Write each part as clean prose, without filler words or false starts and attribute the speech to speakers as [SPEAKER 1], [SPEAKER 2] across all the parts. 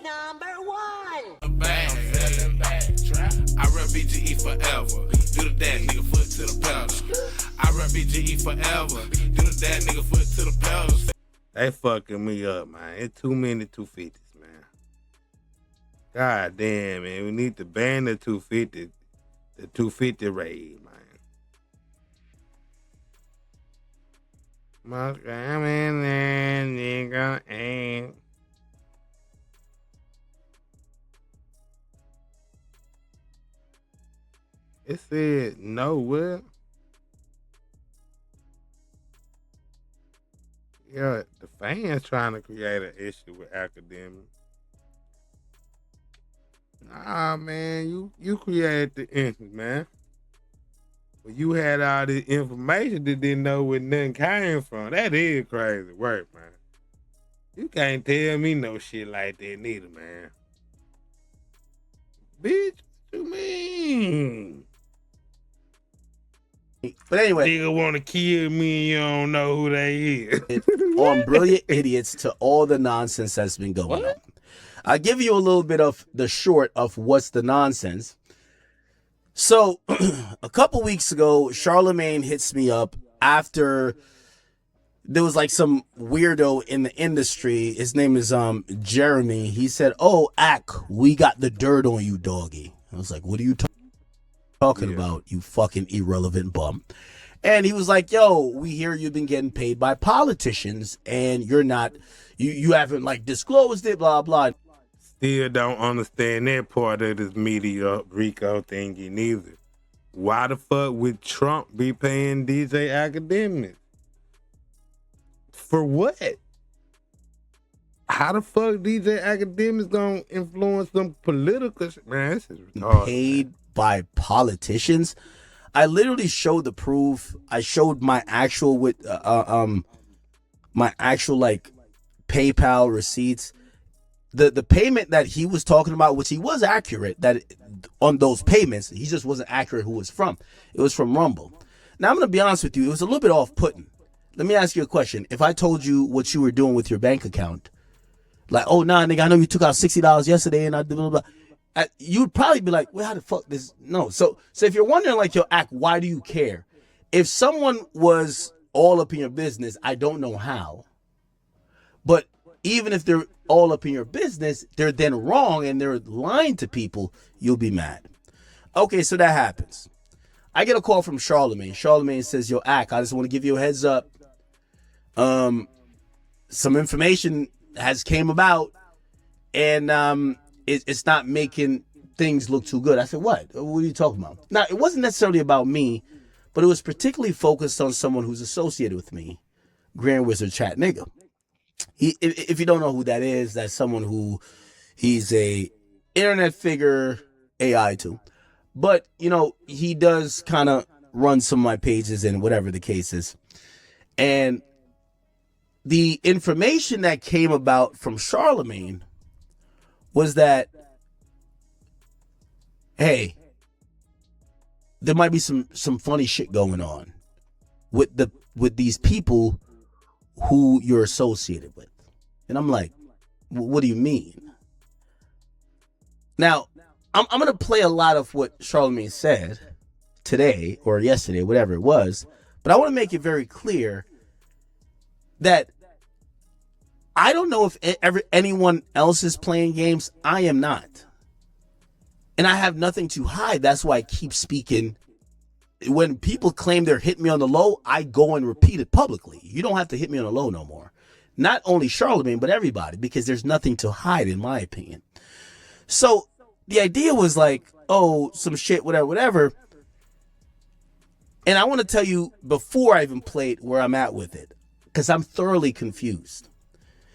[SPEAKER 1] #1. I run BGE forever. Do the dad nigga foot to the pedal. I run BGE forever. Do the dad nigga foot to the pedal. They fucking me up, man. It's too many 250s, man. God damn, man. We need to ban the 250, the 250 raid, man. Must come in there, nigga, and it said no what? Yeah, the fans trying to create an issue with Akademiks. Nah, man, you created the issue, man. But you had all this information that didn't know where nothing came from. That is crazy work, man. You can't tell me no shit like that neither, man. Bitch, what you mean?
[SPEAKER 2] But anyway,
[SPEAKER 1] nigga want to kill me and you don't know who they is.
[SPEAKER 2] On Brilliant Idiots to all the nonsense that's been going on. I'll give you a little bit of the short of what's the nonsense. So a couple weeks ago, Charlamagne hits me up after there was like some weirdo in the industry. His name is Jeremy. He said, "Oh, Ak, we got the dirt on you, doggy." I was like, "What are you talking about, you fucking irrelevant bum?" And he was like, "Yo, we hear you've been getting paid by politicians and you're not, you haven't like disclosed it, blah, blah."
[SPEAKER 1] Still don't understand that part of this media Rico thingy neither. Why the fuck would Trump be paying DJ Akademiks? For what? How the fuck DJ Akademiks gonna influence some political shit? Man, this is retarded.
[SPEAKER 2] Paid by politicians? I literally showed the proof. I showed my actual with my actual like PayPal receipts. The payment that he was talking about, which he was accurate that on those payments, he just wasn't accurate who it was from. It was from Rumble. Now I'm gonna be honest with you, it was a little bit off-putting. Let me ask you a question. If I told you what you were doing with your bank account, like, "Oh nah, nigga, I know you took out $60 yesterday," and I blah, blah, blah, you'd probably be like, "Well, how the fuck this?" No. So if you're wondering, like, yo, Act, why do you care? If someone was all up in your business, I don't know how. But even if they're all up in your business, they're then wrong and they're lying to people, you'll be mad. Okay, so that happens. I get a call from Charlamagne. Charlamagne says, "Yo, Ack, I just want to give you a heads up. Some information has came about and it's not making things look too good." I said, "What? What are you talking about?" Now, it wasn't necessarily about me, but it was particularly focused on someone who's associated with me, Grand Wizard Chat Nigga. If you don't know who that is, that's someone who he's a internet figure, AI too. But, you know, he does kind of run some of my pages and whatever the case is. And the information that came about from Charlamagne was that, hey, there might be some funny shit going on with these people who you're associated with. And I'm like, what do you mean? Now, I'm going to play a lot of what Charlamagne said today or yesterday, whatever it was, but I want to make it very clear that I don't know if anyone else is playing games. I am not. And I have nothing to hide. That's why I keep speaking. When people claim they're hitting me on the low, I go and repeat it publicly. You don't have to hit me on the low no more. Not only Charlamagne, but everybody, because there's nothing to hide, in my opinion. So the idea was like, oh, some shit, whatever. And I want to tell you before I even played where I'm at with it, because I'm thoroughly confused.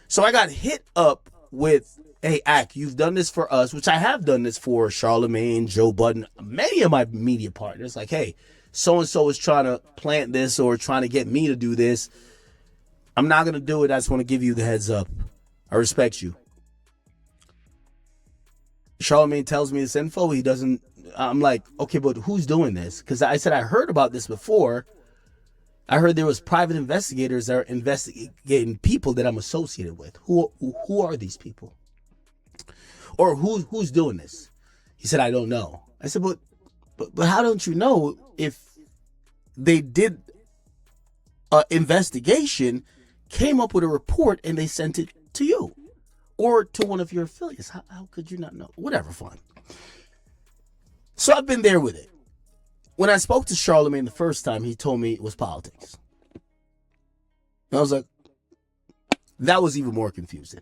[SPEAKER 2] So I got hit up with, "Hey, Ak, you've done this for us," which I have done this for Charlamagne, Joe Budden, many of my media partners. Like, "Hey, so-and-so is trying to plant this or trying to get me to do this. I'm not going to do it. I just want to give you the heads up. I respect you." Charlamagne tells me this info. He doesn't. I'm like, okay, but who's doing this? Because I said I heard about this before. I heard there was private investigators that are investigating people that I'm associated with. Who are these people? Or who's doing this? He said, I don't know. I said, but how don't you know if they did an investigation, came up with a report, and they sent it to you or to one of your affiliates? How could you not know? Whatever, fine. So I've been there with it. When I spoke to Charlamagne the first time, he told me it was politics. And I was like, that was even more confusing.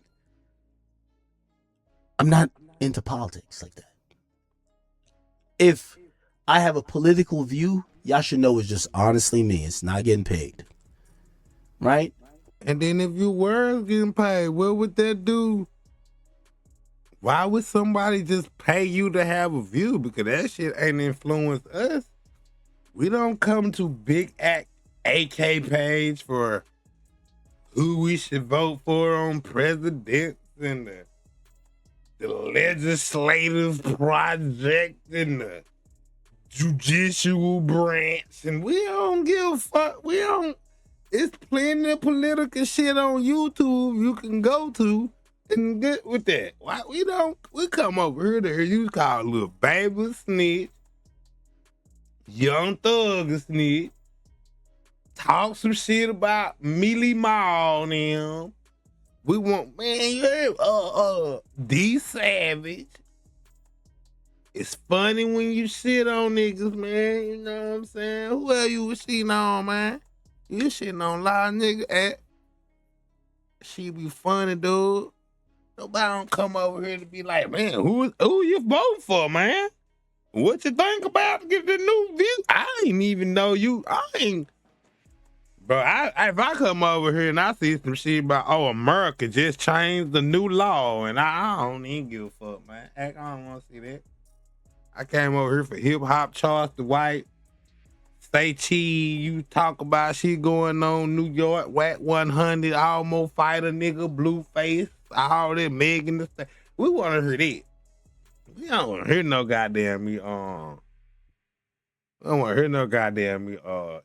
[SPEAKER 2] I'm not into politics like that. If I have a political view, y'all should know it's just honestly me. It's not getting paid. Right?
[SPEAKER 1] And then if you were getting paid, what would that do? Why would somebody just pay you to have a view? Because that shit ain't influenced us. We don't come to Big Act AK page for who we should vote for on presidents and the legislative project and the judicial branch. And we don't give a fuck. We don't. It's plenty of political shit on YouTube you can go to and get with that. Why we don't? We come over here to hear you call little baby snitch, young thug snitch, talk some shit about Mealy Mall and them. We want, man, you heard, D Savage. It's funny when you shit on niggas, man. You know what I'm saying? Who else you was shitting on, man? You shitting on a lot of niggas. She be funny, dude. Nobody don't come over here to be like, man, who you voting for, man? What you think about get the new view? I ain't even know you. Bro, if I come over here and I see some shit about, America just changed the new law, and I don't even give a fuck, man. I don't want to see that. I came over here for hip hop, Charles the White, Stay Cheese. You talk about shit going on New York, Whack 100, Almost Fighter, nigga, Blueface, all that, Megan the Stallion. We want to hear that. We don't want to hear no goddamn I don't want to hear no goddamn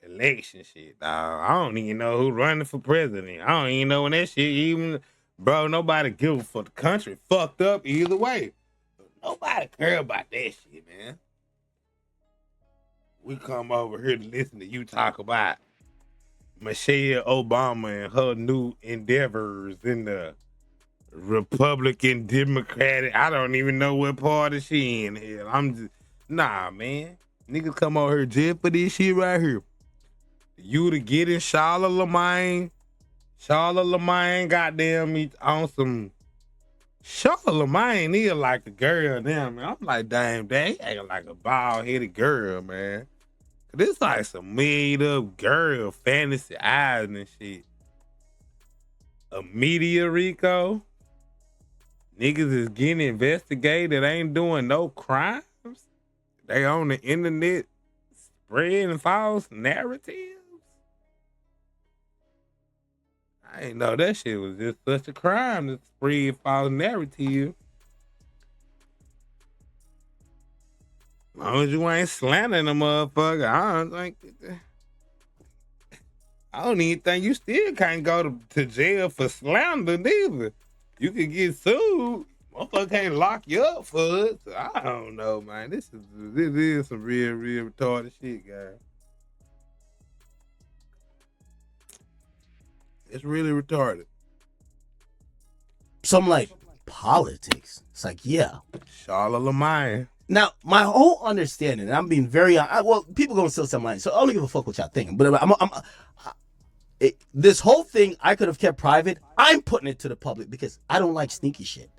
[SPEAKER 1] election shit, dog. I don't even know who running for president. I don't even know when that shit even, bro, nobody give a fuck. The country fucked up either way. Nobody care about that shit, man. We come over here to listen to you talk about Michelle Obama and her new endeavors in the Republican, Democratic. I don't even know what party she in here. I'm just, nah, man. Niggas come over here just for this shit right here. You to get in Charlamagne goddamn me on some. Charlamagne is like a girl, damn, man. I'm like, damn, he acting like a bald-headed girl, man. This like some made-up girl fantasy eyes and shit. A media Rico. Niggas is getting investigated, ain't doing no crimes. They on the internet spreading false narratives. I ain't know that shit was just such a crime to spread false narrative. As long as you ain't slandering a motherfucker, I don't even think you still can't go to jail for slander neither. You could get sued. Motherfucker can't lock you up for it. So I don't know, man. This is some real retarded shit, guys. It's really retarded.
[SPEAKER 2] So I'm like, politics? It's like, yeah.
[SPEAKER 1] Charlamagne.
[SPEAKER 2] Now, my whole understanding, and I'm being very, well, people gonna still say mine, so I don't give a fuck what y'all thinking. But this whole thing I could have kept private. I'm putting it to the public because I don't like sneaky shit.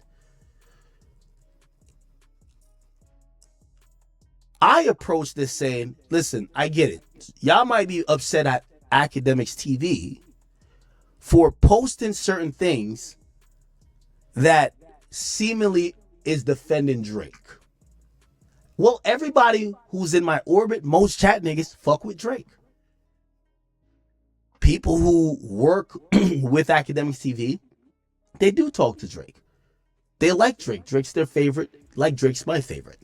[SPEAKER 2] I approach this saying, listen, I get it. Y'all might be upset at Akademiks TV for posting certain things that seemingly is defending Drake. Well, everybody who's in my orbit, most chat niggas, fuck with Drake. People who work with Akademiks TV, they do talk to Drake. They like Drake. Drake's their favorite, like Drake's my favorite.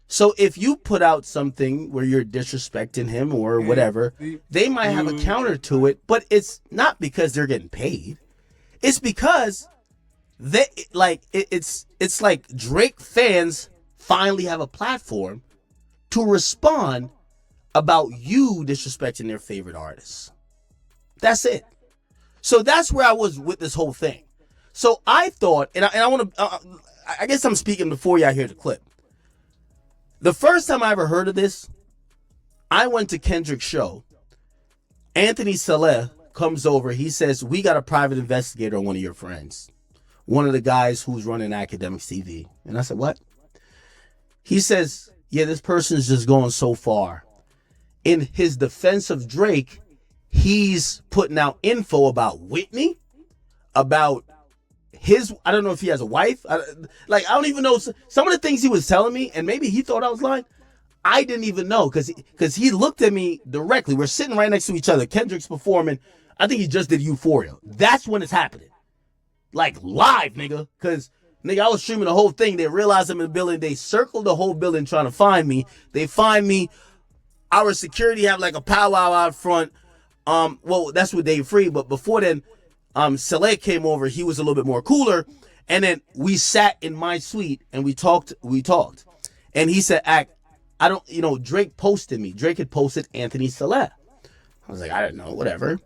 [SPEAKER 2] So if you put out something where you're disrespecting him or whatever, they might have a counter to it, but it's not because they're getting paid. It's because It's like Drake fans finally have a platform to respond about you disrespecting their favorite artists. That's it. So that's where I was with this whole thing. So I thought, and I want to, I guess I'm speaking before y'all hear the clip. The first time I ever heard of this, I went to Kendrick's show. Anthony Saleh comes over. He says, we got a private investigator on one of your friends. One of the guys who's running Akademiks TV. And I said, what? He says, yeah, this person's just going so far. In his defense of Drake, he's putting out info about Whitney, about I don't know if he has a wife. I don't even know. Some of the things he was telling me, and maybe he thought I was lying, I didn't even know because he looked at me directly. We're sitting right next to each other. Kendrick's performing. I think he just did Euphoria. That's when it's happening. Like live, nigga. Because, nigga, I was streaming the whole thing. They realized I'm in the building. They circled the whole building trying to find me. They find me. Our security have like a powwow out front. Well, that's with Dave Free. But before then, Saleh came over. He was a little bit more cooler. And then we sat in my suite and we talked. And he said, Drake posted me. Drake had posted Anthony Saleh. I was like, I don't know, whatever.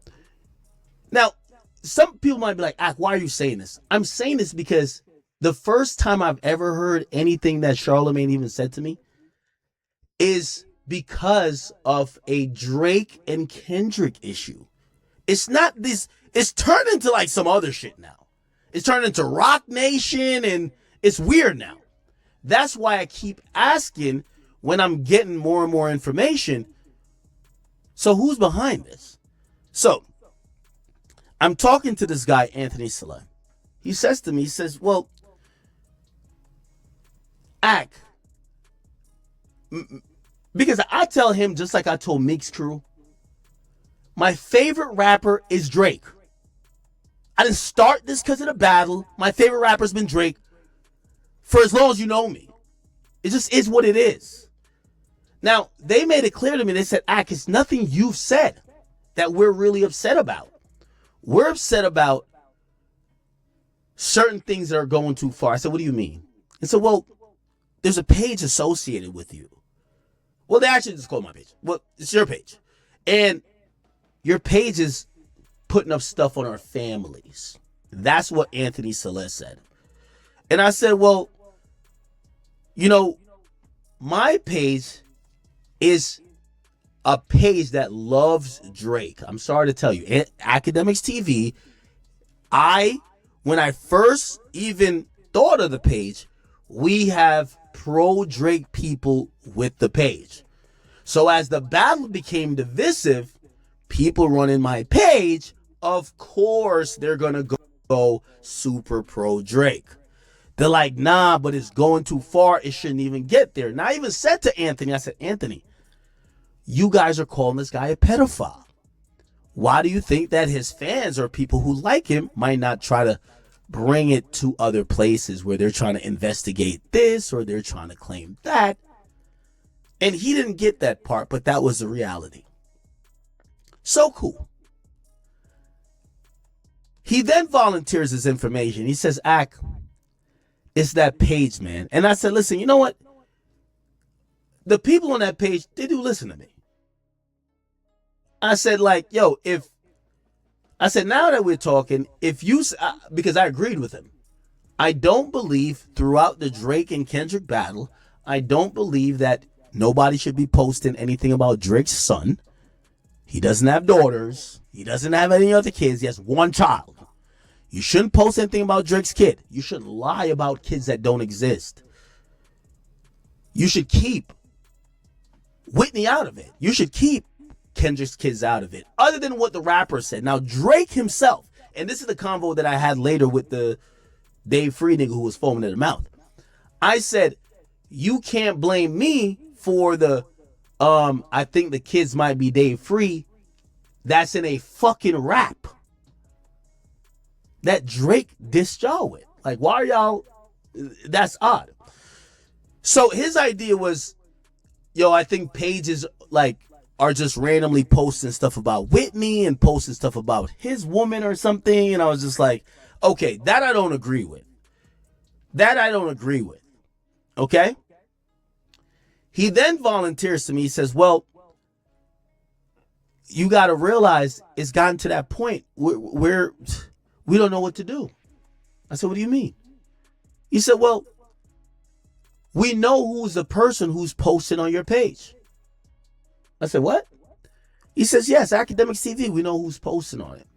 [SPEAKER 2] Now, some people might be like, why are you saying this? I'm saying this because the first time I've ever heard anything that Charlamagne even said to me is because of a Drake and Kendrick issue. It's not this. It's turned into like some other shit now. It's turned into Rock Nation and it's weird now. That's why I keep asking when I'm getting more and more information. So who's behind this? So I'm talking to this guy, Anthony Saleh. He says to me, he says, well, because I tell him, just like I told Meek's crew, my favorite rapper is Drake. I didn't start this because of the battle. My favorite rapper's been Drake for as long as you know me. It just is what it is. Now, they made it clear to me. They said, it's nothing you've said that we're really upset about. We're upset about certain things that are going too far. I said, what do you mean? And so, well, there's a page associated with you. Well, they actually just called my page. Well, it's your page. And your page is putting up stuff on our families. That's what Anthony Saleh said. And I said, well, my page is a page that loves Drake. I'm sorry to tell you. Akademiks TV, when I first even thought of the page, we have pro-Drake people with the page. So as the battle became divisive, people running my page, of course they're going to go super pro-Drake. They're like, nah, but it's going too far. It shouldn't even get there. And I even said to Anthony, I said, Anthony, you guys are calling this guy a pedophile. Why do you think that his fans or people who like him might not try to bring it to other places where they're trying to investigate this or they're trying to claim that? And he didn't get that part, but that was the reality. So cool. He then volunteers his information. He says, it's that page, man. And I said, listen, you know what? The people on that page, they do listen to me. I said, now that we're talking, because I agreed with him. I don't believe throughout the Drake and Kendrick battle, I don't believe that nobody should be posting anything about Drake's son. He doesn't have daughters. He doesn't have any other kids. He has one child. You shouldn't post anything about Drake's kid. You shouldn't lie about kids that don't exist. You should keep Whitney out of it. You should keep Kendrick's kids out of it, other than what the rapper said. Now, Drake himself, and this is the convo that I had later with the Dave Free nigga who was foaming at the mouth. I said, you can't blame me for I think the kids might be Dave Free. That's in a fucking rap that Drake dissed y'all with. Like, why are y'all? That's odd. So his idea was, I think pages are just randomly posting stuff about Whitney and posting stuff about his woman or something. And I was just like, Okay, that I don't agree with. That I don't agree with. Okay? He then volunteers to me. He says, well, you got to realize it's gotten to that point where we don't know what to do. I said, what do you mean? He said, well, we know who's the person who's posting on your page. I said, what? He says, yes, Akademiks TV. We know who's posting on it.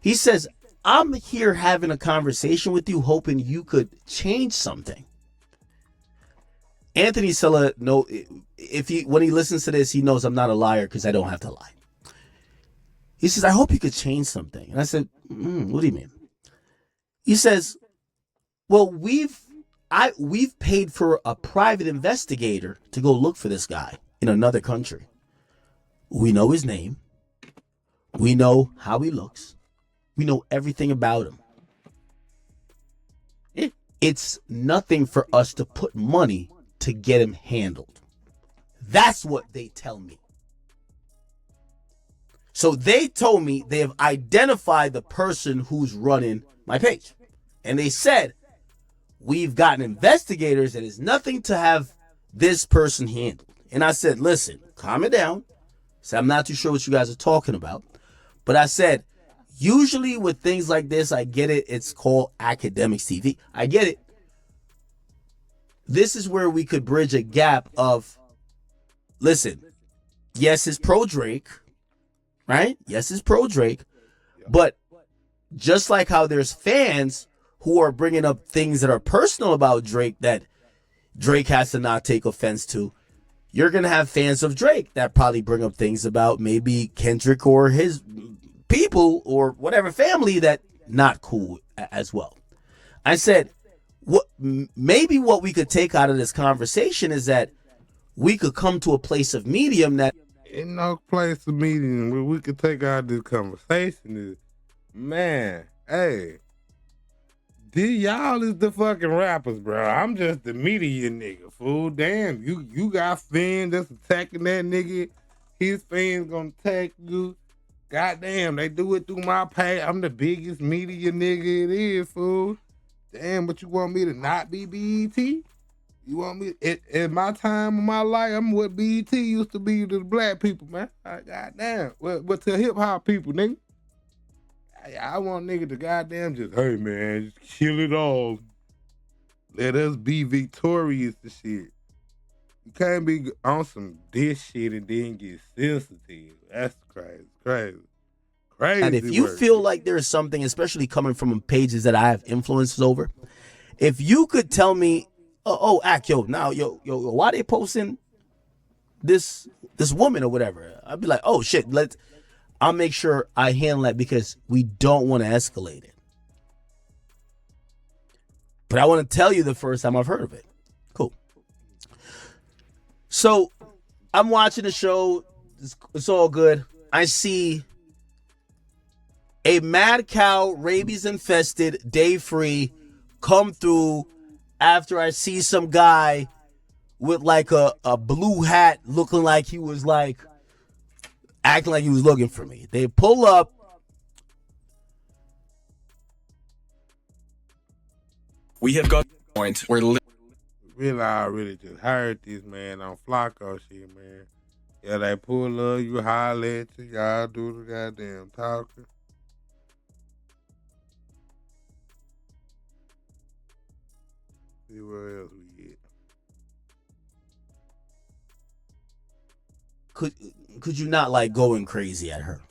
[SPEAKER 2] He says, I'm here having a conversation with you, hoping you could change something. Anthony Sella, no, when he listens to this, he knows I'm not a liar because I don't have to lie. He says, I hope you could change something. And I said, what do you mean? He says, well, we've paid for a private investigator to go look for this guy in another country. We know his name. We know how he looks. We know everything about him. It's nothing for us to put money to get him handled. That's what they tell me. So they told me they have identified the person who's running my page. And they said, we've gotten investigators and it's nothing to have this person handled. And I said, listen, calm it down. So I'm not too sure what you guys are talking about. But I said, usually with things like this, I get it. It's called Akademiks TV. I get it. This is where we could bridge a gap of, listen, yes, it's pro Drake, right? Yes, it's pro Drake. But just like how there's fans who are bringing up things that are personal about Drake that Drake has to not take offense to, you're going to have fans of Drake that probably bring up things about maybe Kendrick or his people or whatever family that not cool as well. I said, maybe what we could take out of this conversation is that we could come to a place of medium that...
[SPEAKER 1] In no place of medium where we could take out this conversation is, man, hey, y'all is the fucking rappers, bro. I'm just the media nigga, fool. Damn, you got fans that's attacking that nigga. His fans gonna attack you. Goddamn, they do it through my page. I'm the biggest media nigga it is, fool. Damn, but you want me to not be BET? You want me at my time of my life? I'm what BET used to be to the black people, man. Goddamn, but to hip hop people, nigga. I want nigga to goddamn just, hey man, just kill it all. Let us be victorious and shit. You can't be on some diss shit and then get sensitive. That's crazy.
[SPEAKER 2] And if you feel like there's something, especially coming from pages that I have influences over, if you could tell me, why they posting this woman or whatever, I'd be like, oh shit, I'll make sure I handle that because we don't want to escalate it. But I want to tell you the first time I've heard of it. Cool. So I'm watching the show. It's all good. I see a mad cow, rabies infested, day free, come through after I see some guy with like a blue hat looking like he was like acting like he was looking for me. They pull up.
[SPEAKER 3] We have got a point where
[SPEAKER 1] really already just heard this man on Flacco shit, man. Yeah, they pull up, you holler at you, y'all do the goddamn talking. See where else we get.
[SPEAKER 2] Could you not like going crazy at her?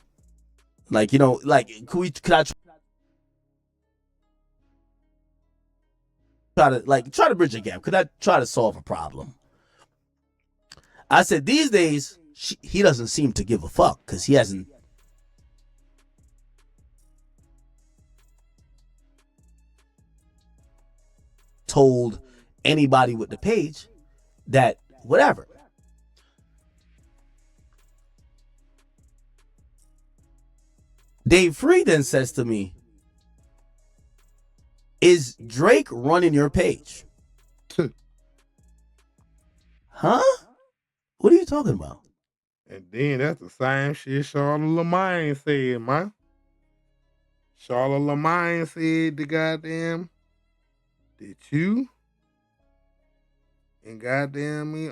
[SPEAKER 2] Like, you know, like could I try to bridge a gap? Could I try to solve a problem? I said these days he doesn't seem to give a fuck because he hasn't told anybody with the page that whatever. Dave Free then says to me, is Drake running your page? Huh? What are you talking about?
[SPEAKER 1] And then that's the same shit Charlamagne said, man. Charlamagne said the goddamn that you and goddamn me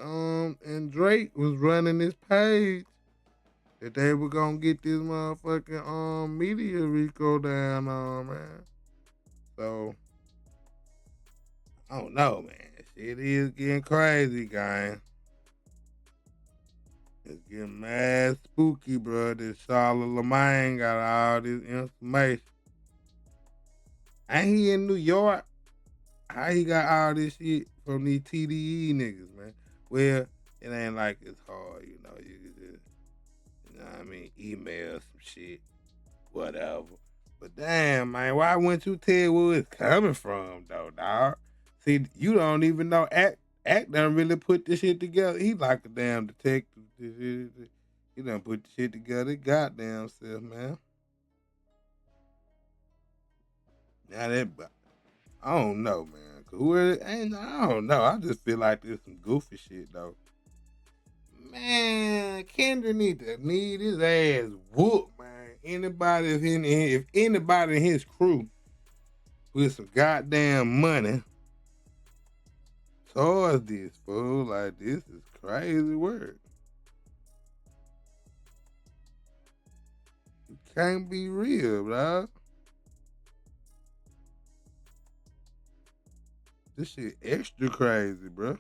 [SPEAKER 1] and Drake was running this page that they were gonna get this motherfucking media Rico down on, man. So I don't know, man. Shit is getting crazy, gang. It's getting mad spooky, bro. This Charlamagne got all this information. Ain't he in New York? How he got all this shit from these TDE niggas, man? Well, it ain't like it's hard, you know. You can just, you know what I mean, email some shit, whatever. But damn, man, why wouldn't you tell where it's coming from, though, dog? See, you don't even know. Act done really put this shit together. He like a damn detective. He done put the shit together. Goddamn self, man. Now that, I don't know, man. I don't know. I just feel like there's some goofy shit, though. Man, Kendra need his ass whooped, man. If anybody in his crew with some goddamn money towards this, fool, like, this is crazy work. You can't be real, bro. This shit extra crazy, bro.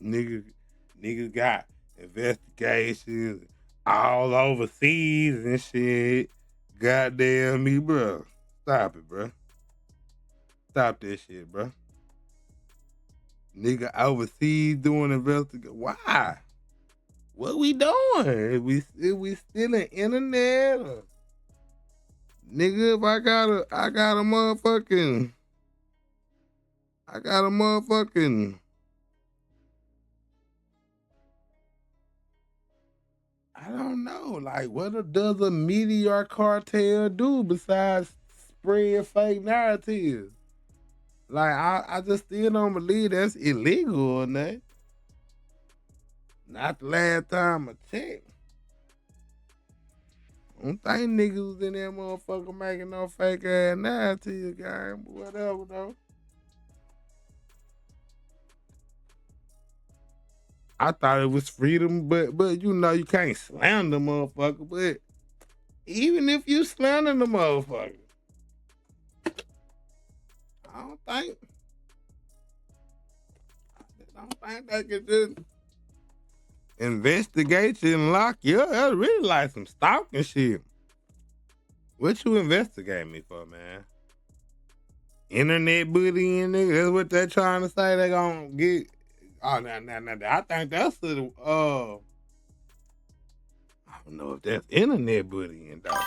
[SPEAKER 1] Niggas got investigations all overseas and shit. Goddamn me, bro. Stop it, bro. Stop that shit, bro. Nigga overseas doing investigation. Why? What we doing? If we still in internet? Or, nigga, if I got a motherfucking, I don't know. Like, what does a media cartel do besides spread fake narratives? Like, I just still don't believe that's illegal or nothing. Not the last time I checked. I don't think niggas was in that motherfucker making no fake ass narratives, game, but whatever, though. I thought it was freedom, but you know you can't slander the motherfucker. But even if you slander the motherfucker, I don't think they could just investigate you and lock you up. That's really like some stalking shit. What you investigate me for, man? Internet bullying, nigga. That's what they're trying to say. They gonna get. Oh, now. I think that's I don't know if that's internet bullying, dog.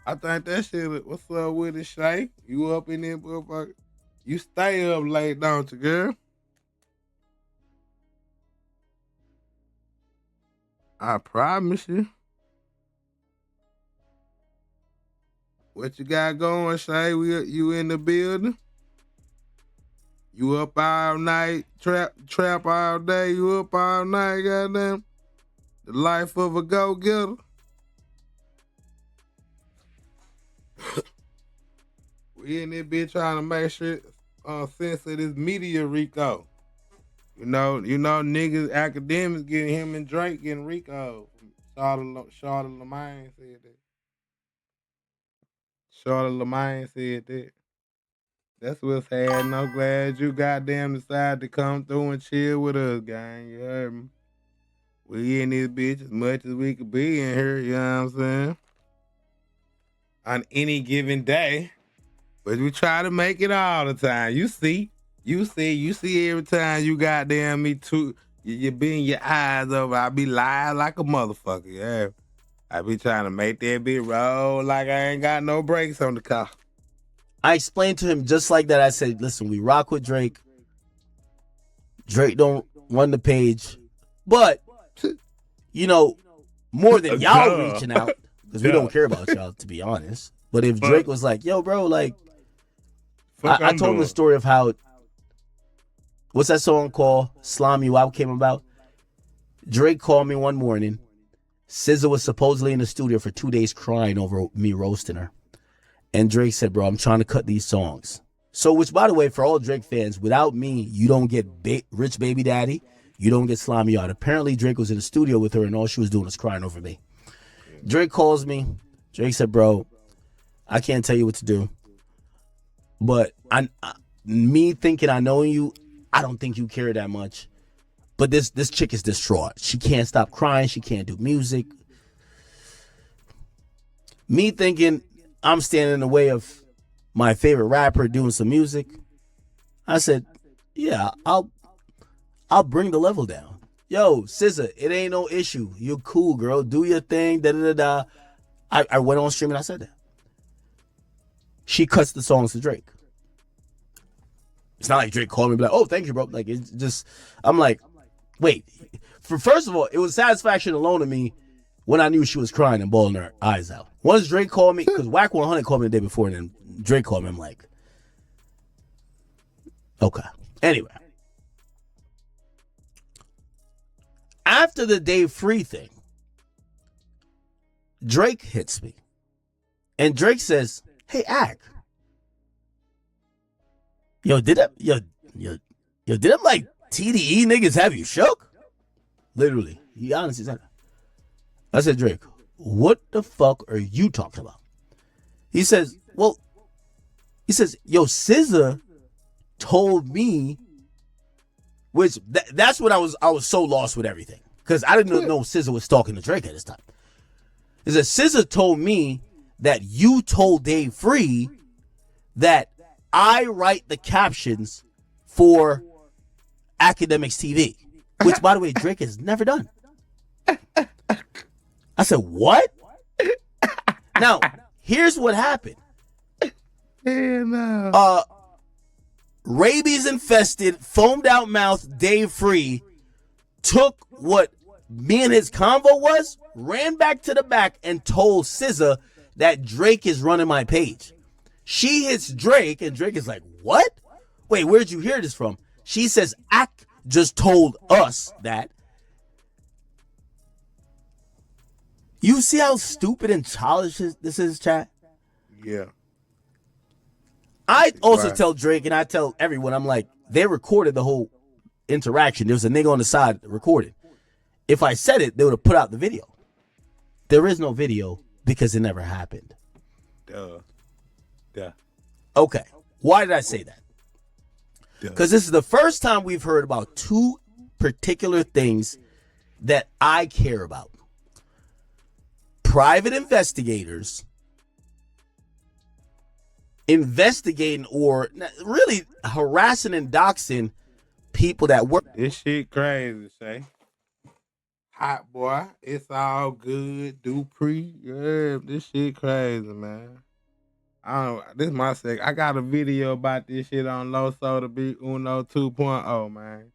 [SPEAKER 1] I think that shit. What's up with it, Shay? You up in there, motherfucker? You stay up late, don't you, girl? I promise you. What you got going, Shay? You in the building? You up all night, trap all day, you up all night, goddamn. The life of a go-getter. We in this bitch trying to make sure sense of this media Rico. You know, niggas, Akademiks getting him and Drake getting Rico. Charlamagne said that. Charlamagne said that. That's what's happening. I'm glad you goddamn decided to come through and chill with us, gang. You heard me? We in this bitch as much as we could be in here, you know what I'm saying? On any given day. But we try to make it all the time. You see every time you goddamn me too, you bend your eyes over, I be live like a motherfucker, yeah. I be trying to make that bit roll like I ain't got no brakes on the car.
[SPEAKER 2] I explained to him just like that. I said, listen, we rock with Drake. Drake don't run the page. But, you know, more than y'all reaching out, because we don't care about y'all, to be honest. But if Drake was like, yo, bro, like, I told him the story of how, what's that song called? Slime You Out came about. Drake called me one morning. SZA was supposedly in the studio for 2 days crying over me roasting her. And Drake said, bro, I'm trying to cut these songs. So, which, by the way, for all Drake fans, without me, you don't get Rich Baby Daddy. You don't get Slime Yard. Apparently, Drake was in the studio with her, and all she was doing was crying over me. Drake calls me. Drake said, bro, I can't tell you what to do. But me thinking I know you, I don't think you care that much. But this chick is distraught. She can't stop crying. She can't do music. Me thinking I'm standing in the way of my favorite rapper doing some music. I said, yeah, I'll bring the level down. Yo, SZA, it ain't no issue. You're cool, girl. Do your thing. Da-da-da-da. I went on stream and I said that. She cuts the songs to Drake. It's not like Drake called me and be like, oh, thank you, bro. Like, it's just, I'm like, wait. First of all, it was satisfaction alone to me when I knew she was crying and bawling her eyes out. Once Drake called me, because Whack 100 called me the day before, and then Drake called me, I'm like, okay. Anyway. After the Day Free thing, Drake hits me. And Drake says, hey, Ak. Yo, did them like TDE niggas have you shook? Literally. He honestly said that. I said, Drake, what the fuck are you talking about? He says, yo, SZA told me, which that's what I was so lost with everything. Because I didn't know SZA was talking to Drake at this time. He said, SZA told me that you told Dave Free that I write the captions for Akademiks TV, which, by the way, Drake has never done. I said, what? Now, here's what happened. Rabies infested, foamed out mouth Dave Free took what me and his convo was, ran back to the back, and told SZA that Drake is running my page. She hits Drake, and Drake is like, what? Wait, where'd you hear this from? She says, Ak just told us that. You see how stupid and childish this is, chat?
[SPEAKER 1] Yeah.
[SPEAKER 2] I also tell Drake, and I tell everyone, I'm like, they recorded the whole interaction. There was a nigga on the side recorded. If I said it, they would have put out the video. There is no video because it never happened.
[SPEAKER 1] Duh.
[SPEAKER 2] Okay. Why did I say that? Because this is the first time we've heard about two particular things that I care about. Private investigators investigating or really harassing and doxing people that work.
[SPEAKER 1] This shit crazy, Shay. Hot boy, it's all good. Dupree, yeah, this shit crazy, man. This is my sec. I got a video about this shit on LosothaBigUno 2.0, man.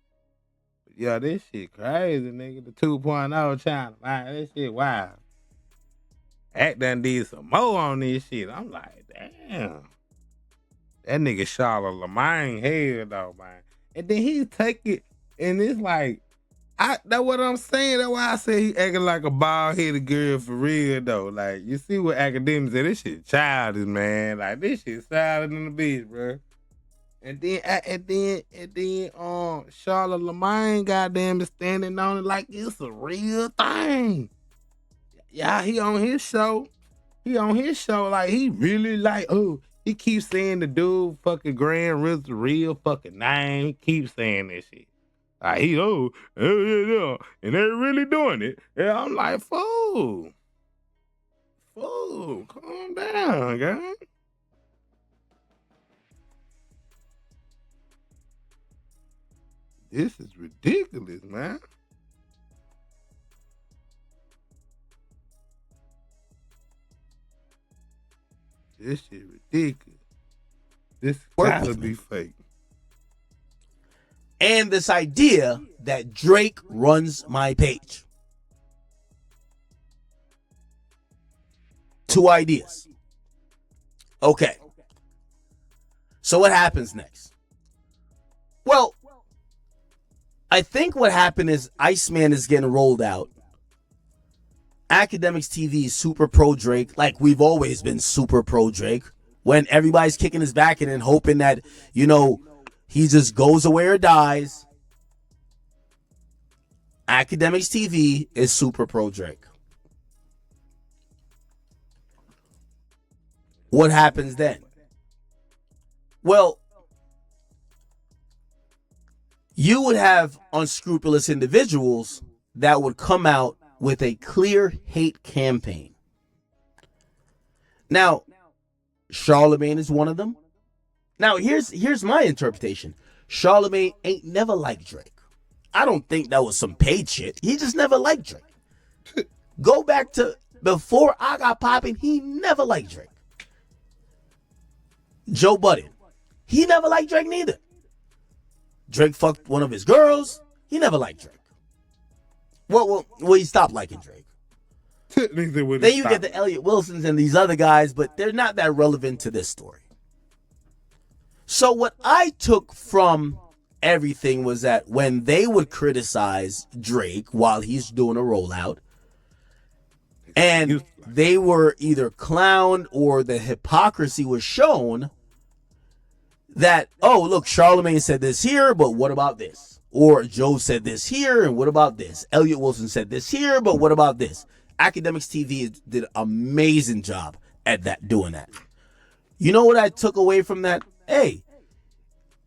[SPEAKER 1] Yeah, this shit crazy, nigga. The 2.0 channel, man. This shit wild. Act done did some more on this shit. I'm like, damn. That nigga Charlamagne hell though, man. And then he take it, and it's like, that's what I'm saying. That's why I say he acting like a bald-headed girl for real though. Like, you see what Akademiks say, this shit childish, man. Like, this shit childish in the bitch, bro. And then Charlamagne goddamn is standing on it like it's a real thing. Yeah, he on his show. Like, he really like, oh, he keeps saying the dude fucking Grand Riz's real fucking name. He keeps saying this shit. Like, yeah, and they're really doing it. Yeah, I'm like, fool, calm down, guy. This is ridiculous, man. This shit ridiculous. This gotta be fake.
[SPEAKER 2] And this idea that Drake runs my page. Two ideas. Okay. So what happens next? Well, I think what happened is Iceman is getting rolled out. Akademiks TV is super pro Drake, like we've always been super pro Drake. When everybody's kicking his back and then hoping that, you know, he just goes away or dies. Akademiks TV is super pro Drake. What happens then? Well, you would have unscrupulous individuals that would come out with a clear hate campaign. Now, Charlamagne is one of them. Now, here's my interpretation. Charlamagne ain't never liked Drake. I don't think that was some paid shit. He just never liked Drake. Go back to before I got popping, he never liked Drake. Joe Budden, he never liked Drake neither. Drake fucked one of his girls. He never liked Drake. Well, he stopped liking Drake. Then you get the Elliott Wilsons and these other guys, but they're not that relevant to this story. So what I took from everything was that when they would criticize Drake while he's doing a rollout, and they were either clowned or the hypocrisy was shown that, oh, look, Charlamagne said this here, but what about this? Or Joe said this here, and what about this? Elliott Wilson said this here, but what about this? Akademiks TV did an amazing job at doing that. You know what I took away from that? Hey,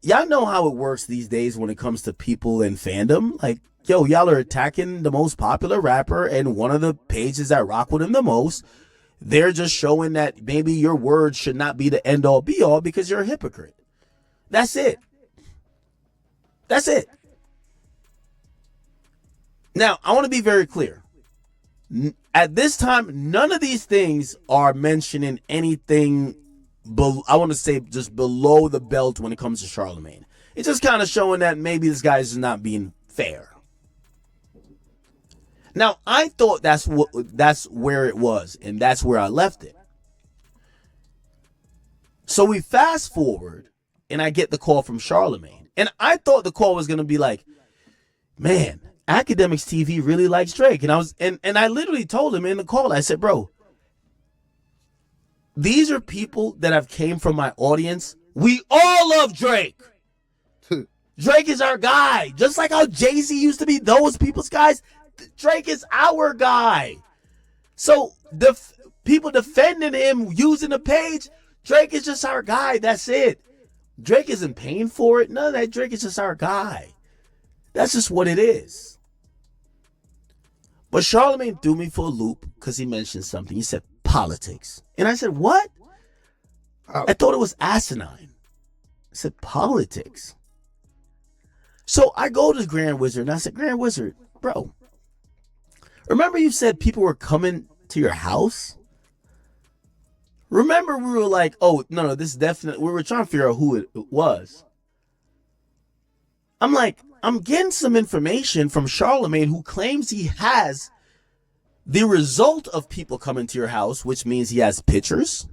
[SPEAKER 2] y'all know how it works these days when it comes to people in fandom. Like, yo, y'all are attacking the most popular rapper and one of the pages that rock with him the most. They're just showing that maybe your words should not be the end all be all because you're a hypocrite. That's it. That's it. Now, I want to be very clear. At this time, none of these things are mentioning anything, I want to say just below the belt when it comes to Charlamagne. It's just kind of showing that maybe this guy's not being fair. Now, I thought that's where it was, and that's where I left it. So we fast forward, and I get the call from Charlamagne. And I thought the call was going to be like, man, Akademiks TV really likes Drake. And I literally told him in the call, I said, bro, these are people that have came from my audience. We all love Drake. Drake is our guy. Just like how Jay-Z used to be those people's guys, Drake is our guy. So the people defending him, using the page, Drake is just our guy. That's it. Drake isn't paying for it. None of that. Drake is just our guy. That's just what it is. But Charlamagne threw me for a loop because he mentioned something. He said politics. And I said, what? I thought it was asinine. I said politics. So I go to Grand Wizard and I said, Grand Wizard, bro, remember you said people were coming to your house? Remember we were like, oh, no, this is definitely, we were trying to figure out who it was. I'm like, I'm getting some information from Charlamagne who claims he has the result of people coming to your house, which means he has pictures.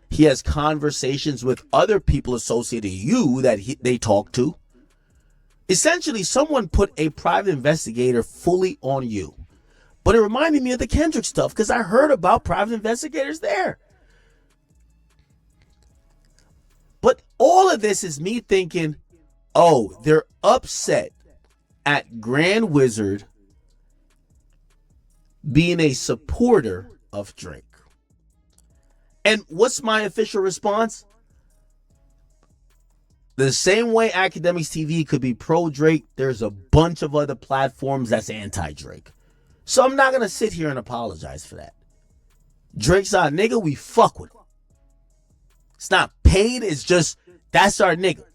[SPEAKER 2] He has conversations with other people associated with you that they talk to. Essentially, someone put a private investigator fully on you. But it reminded me of the Kendrick stuff because I heard about private investigators there. But all of this is me thinking, oh, they're upset at Grand Wizard being a supporter of Drake. And what's my official response? The same way Akademiks TV could be pro-Drake, there's a bunch of other platforms that's anti-Drake. So I'm not going to sit here and apologize for that. Drake's our nigga, we fuck with him. It's not paid, it's just, that's our nigga.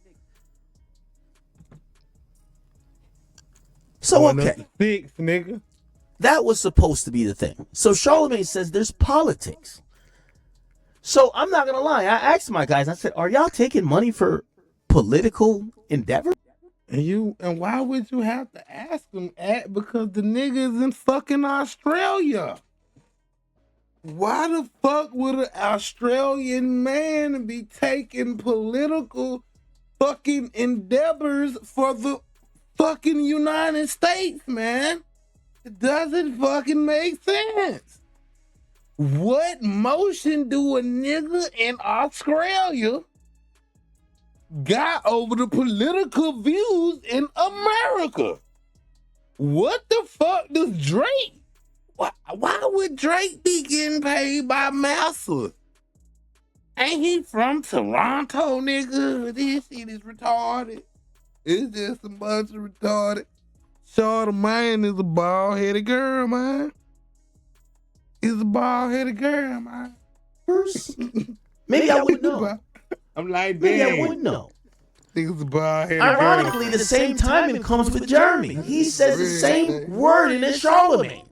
[SPEAKER 2] So, okay.
[SPEAKER 1] Six, nigga.
[SPEAKER 2] That was supposed to be the thing. So Charlamagne says there's politics. So I'm not going to lie. I asked my guys, I said, are y'all taking money for political endeavor?
[SPEAKER 1] And why would you have to ask them at? Because the nigga is in fucking Australia. Why the fuck would an Australian man be taking political fucking endeavors for the fucking United States, man. It doesn't fucking make sense. What motion do a nigga in Australia got over the political views in America? What the fuck does Drake? Why would Drake be getting paid by Massa? Ain't he from Toronto, nigga? This shit is retarded. It's just a bunch of retarded. Charlamagne is a bald-headed girl, man. Is a bald-headed girl, man.
[SPEAKER 2] First, maybe I wouldn't know.
[SPEAKER 1] I'm like,
[SPEAKER 2] Maybe
[SPEAKER 1] damn.
[SPEAKER 2] I wouldn't know.
[SPEAKER 1] Nigga's a bald-headed
[SPEAKER 2] Ironically,
[SPEAKER 1] girl.
[SPEAKER 2] the same timing comes with Jeremy. He says the same word in his Charlamagne.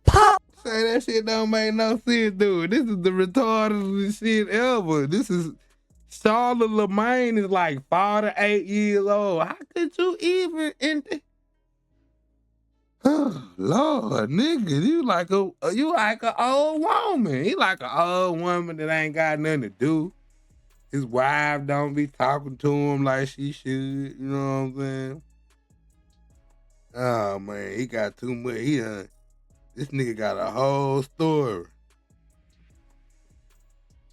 [SPEAKER 2] Pop.
[SPEAKER 1] Say that shit don't make no sense, dude. This is the retarded shit ever. This is Charlamagne is like 48 years old. How could you even Oh Lord, nigga, you like an old woman. He like an old woman that ain't got nothing to do. His wife don't be talking to him like she should. You know what I'm saying? Oh man, he got too much. This nigga got a whole story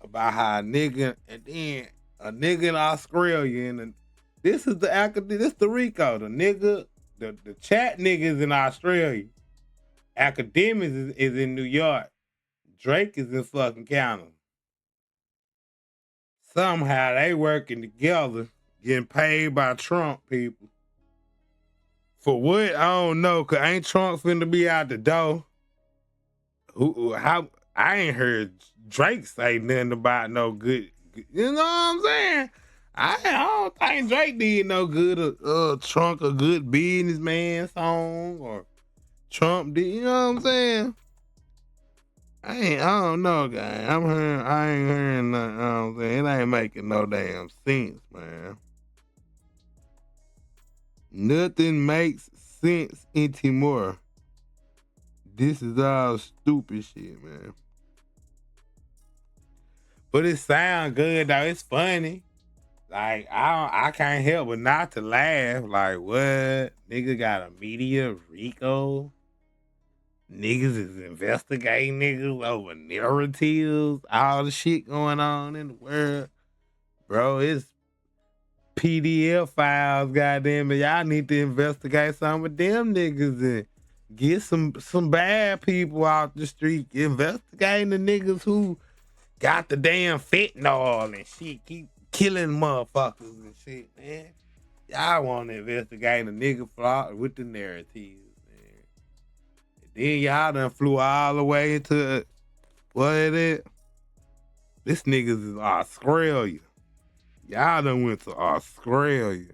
[SPEAKER 1] about how a nigga and then a nigga in Australia and this is the Rico, the nigga. The chat niggas in Australia. Academics is in New York. Drake is in fucking Canada. Somehow they working together, getting paid by Trump people. For what? I don't know, cause ain't Trump finna be out the door. How? I ain't heard Drake say nothing about no good. You know what I'm saying? I don't think Drake did no good Trump a good businessman song or Trump did, you know what I'm saying? I don't know, guy. I ain't hearing nothing, you know what I'm saying? It ain't making no damn sense, man. Nothing makes sense anymore. This is all stupid shit, man. But it sound good though. It's funny. Like, I can't help but not to laugh. Like, what? Nigga got a media Rico. Niggas is investigating niggas over narratives. All the shit going on in the world. Bro, it's PDF files, goddamn it. Y'all need to investigate some of them niggas and get some bad people out the street. Investigating the niggas who got the damn fentanyl and shit. Keep killing motherfuckers and shit, man. Y'all want to investigate a nigga fraud with the narratives, man. And then y'all done flew all the way to, what is it? This niggas is Australia. Y'all done went to Australia.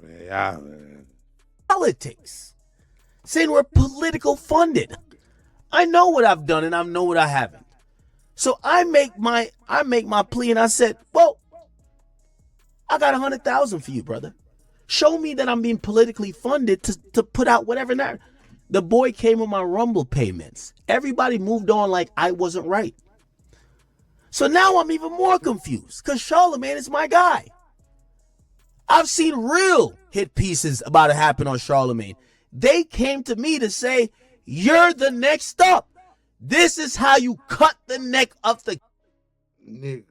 [SPEAKER 1] Man, y'all, man.
[SPEAKER 2] Politics. Saying we're political funded. I know what I've done and I know what I haven't. So I make my plea and I said, well, I got 100,000 for you, brother. Show me that I'm being politically funded to put out whatever narrative. The boy came with my Rumble payments. Everybody moved on like I wasn't right. So now I'm even more confused because Charlamagne is my guy. I've seen real hit pieces about it happen on Charlamagne. They came to me to say, you're the next up. This is how you cut the neck of the
[SPEAKER 1] nigga.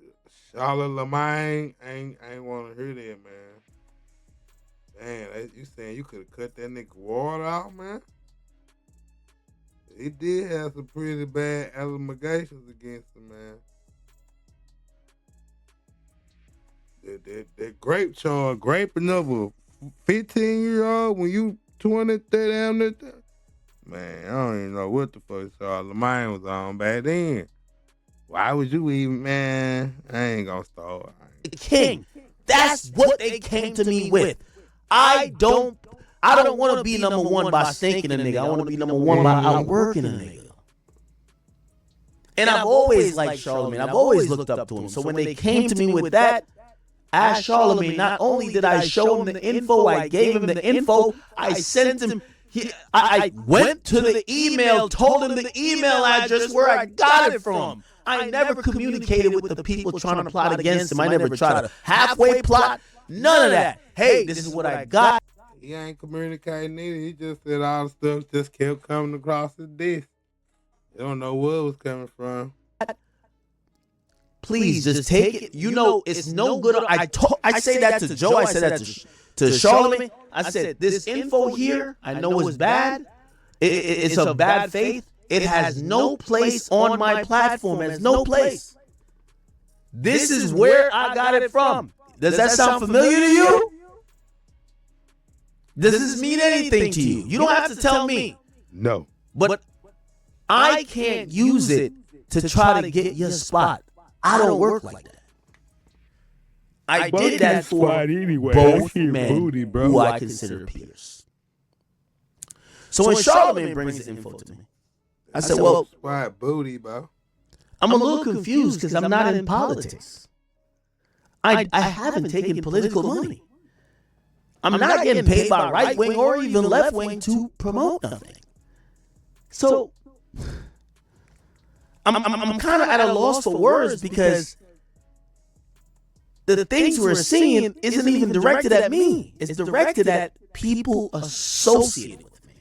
[SPEAKER 1] Charlamagne ain't want to hear that, man. Damn, you saying you could have cut that nigga water out, man? He did have some pretty bad allegations against him, man. That grape charge, raping of a 15-year-old when you 20, 30, man, I don't even know what the fuck Charlamagne was on back then. Why would you even, man? I ain't gonna start.
[SPEAKER 2] King. That's what they came to me with. I don't want to be number one by stinking a nigga. I want to be number one by outworking a nigga. And I've always liked Charlamagne. I've always looked up to him. So when they came to me with that, ask Charlamagne, not only did I show him the info, I gave him the info, I sent him, I went to the email, told him the email address where I got it from. I never communicated with the people trying to plot against him. I never tried to halfway plot. None of that. Hey, this is what I got.
[SPEAKER 1] He ain't communicating either. He just said all the stuff just kept coming across his desk. You don't know where it was coming from.
[SPEAKER 2] Please just take it. You know it's no good. I say that to Joe. I said that to Charlamagne. I said this info here, I know it's bad. It's a bad faith. It has no place on my platform. It has no place. This is where I got it from. Does that sound familiar to you? Does this mean anything to you? You don't have to tell me.
[SPEAKER 1] No.
[SPEAKER 2] But I can't use it to try to get your spot. I don't work like that. I did that for both men who I consider peers. So when Charlamagne brings the info to me, I said, well,
[SPEAKER 1] Squad booty, bro.
[SPEAKER 2] I'm a little confused because I'm not in politics. I haven't taken political money. I'm not getting paid by right wing or even left wing to promote nothing. So I'm kind of at a loss for words because the things we're seeing isn't even directed at me. It's directed at people associated with me.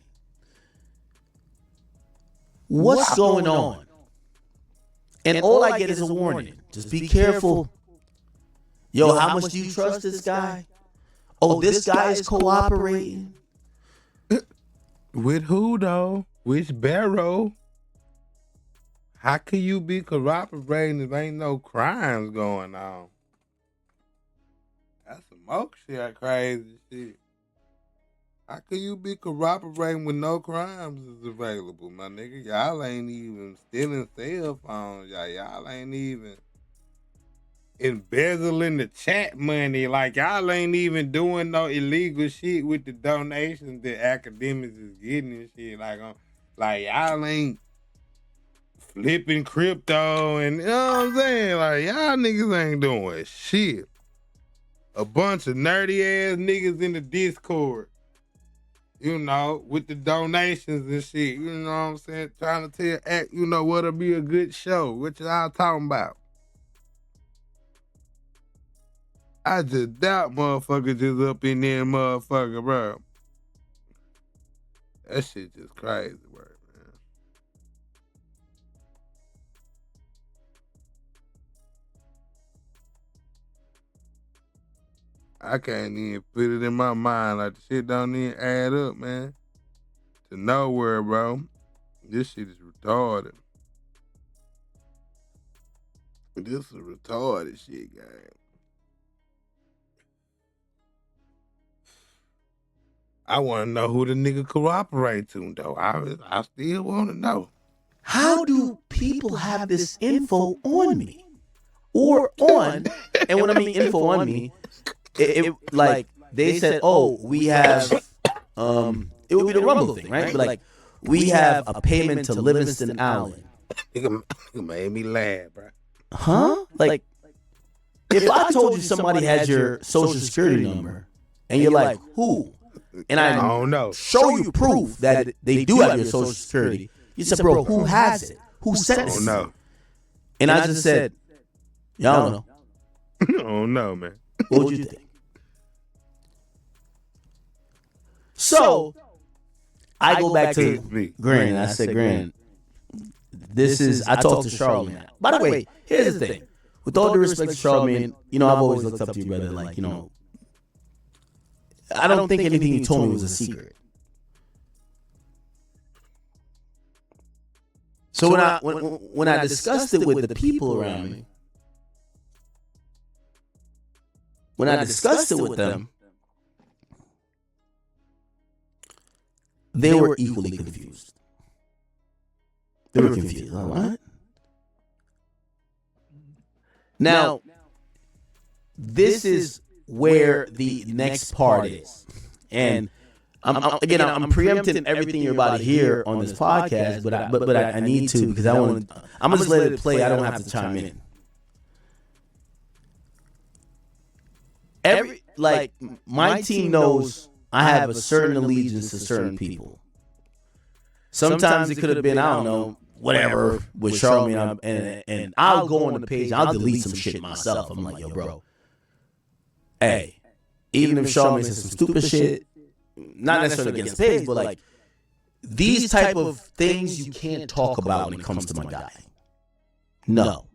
[SPEAKER 2] What's going on? And all I get is a warning. Just be careful. Yo, how much do you trust this guy? Oh, this guy is cooperating.
[SPEAKER 1] With who, though? Which barrel? How can you be cooperating if ain't no crimes going on? That's some more shit, crazy shit. How can you be cooperating with no crimes is available, my nigga? Y'all ain't even stealing cell phones. Y'all ain't even embezzling the chat money. Like, y'all ain't even doing no illegal shit with the donations that Akademiks is getting and shit. Like y'all ain't flipping crypto and, you know what I'm saying? Like, y'all niggas ain't doing shit. A bunch of nerdy ass niggas in the Discord, you know, with the donations and shit, you know what I'm saying? Trying to tell, you know, what'll be a good show. What y'all talking about? I just doubt motherfuckers just up in there, motherfucker, bro. That shit just crazy work, man. I can't even put it in my mind. Like, the shit don't even add up, man. To nowhere, bro. This shit is retarded. This is retarded shit, gang. I want to know who the nigga cooperate to, though. I still want to know.
[SPEAKER 2] How do people have this info on me? Or on, and when I mean info on me, it like they said, oh, we have, it would be the Rumble thing, right? But like, we have a payment to Livingston Allen.
[SPEAKER 1] Nigga made me laugh, bro.
[SPEAKER 2] Huh? Like, if I told you somebody had your social security number, and you're like, who? And I
[SPEAKER 1] don't know.
[SPEAKER 2] Show you proof that they do have your social security. You said, bro, who has it? Who sent it?
[SPEAKER 1] I don't know.
[SPEAKER 2] And I just said, y'all don't know.
[SPEAKER 1] I don't know, man.
[SPEAKER 2] What would you think? So, I go back to Gran and I said, Gran, this is, I talked to Charlamagne. By the way, here's the thing. With all due respect to Charlamagne, you know, I've always looked up to you, brother. Like, you know, I don't think anything you told me was a secret. So when I discussed it with the people around me, when I discussed it with them, they were equally confused. They were confused. Like, what? Now, this is where the next part is. And I'm preempting everything you're about to hear on this podcast, but I need to because I'm gonna just let it play. I don't have to chime in. My team knows I have a certain allegiance to certain people. Sometimes it could have been, I don't know, whatever with Charlamagne, and I'll go on the page, I'll delete some shit myself. I'm like, yo, bro, hey, even if Charlamagne says some stupid shit, not necessarily against the page, but like these type of things you can't talk about when it comes to my guy. No.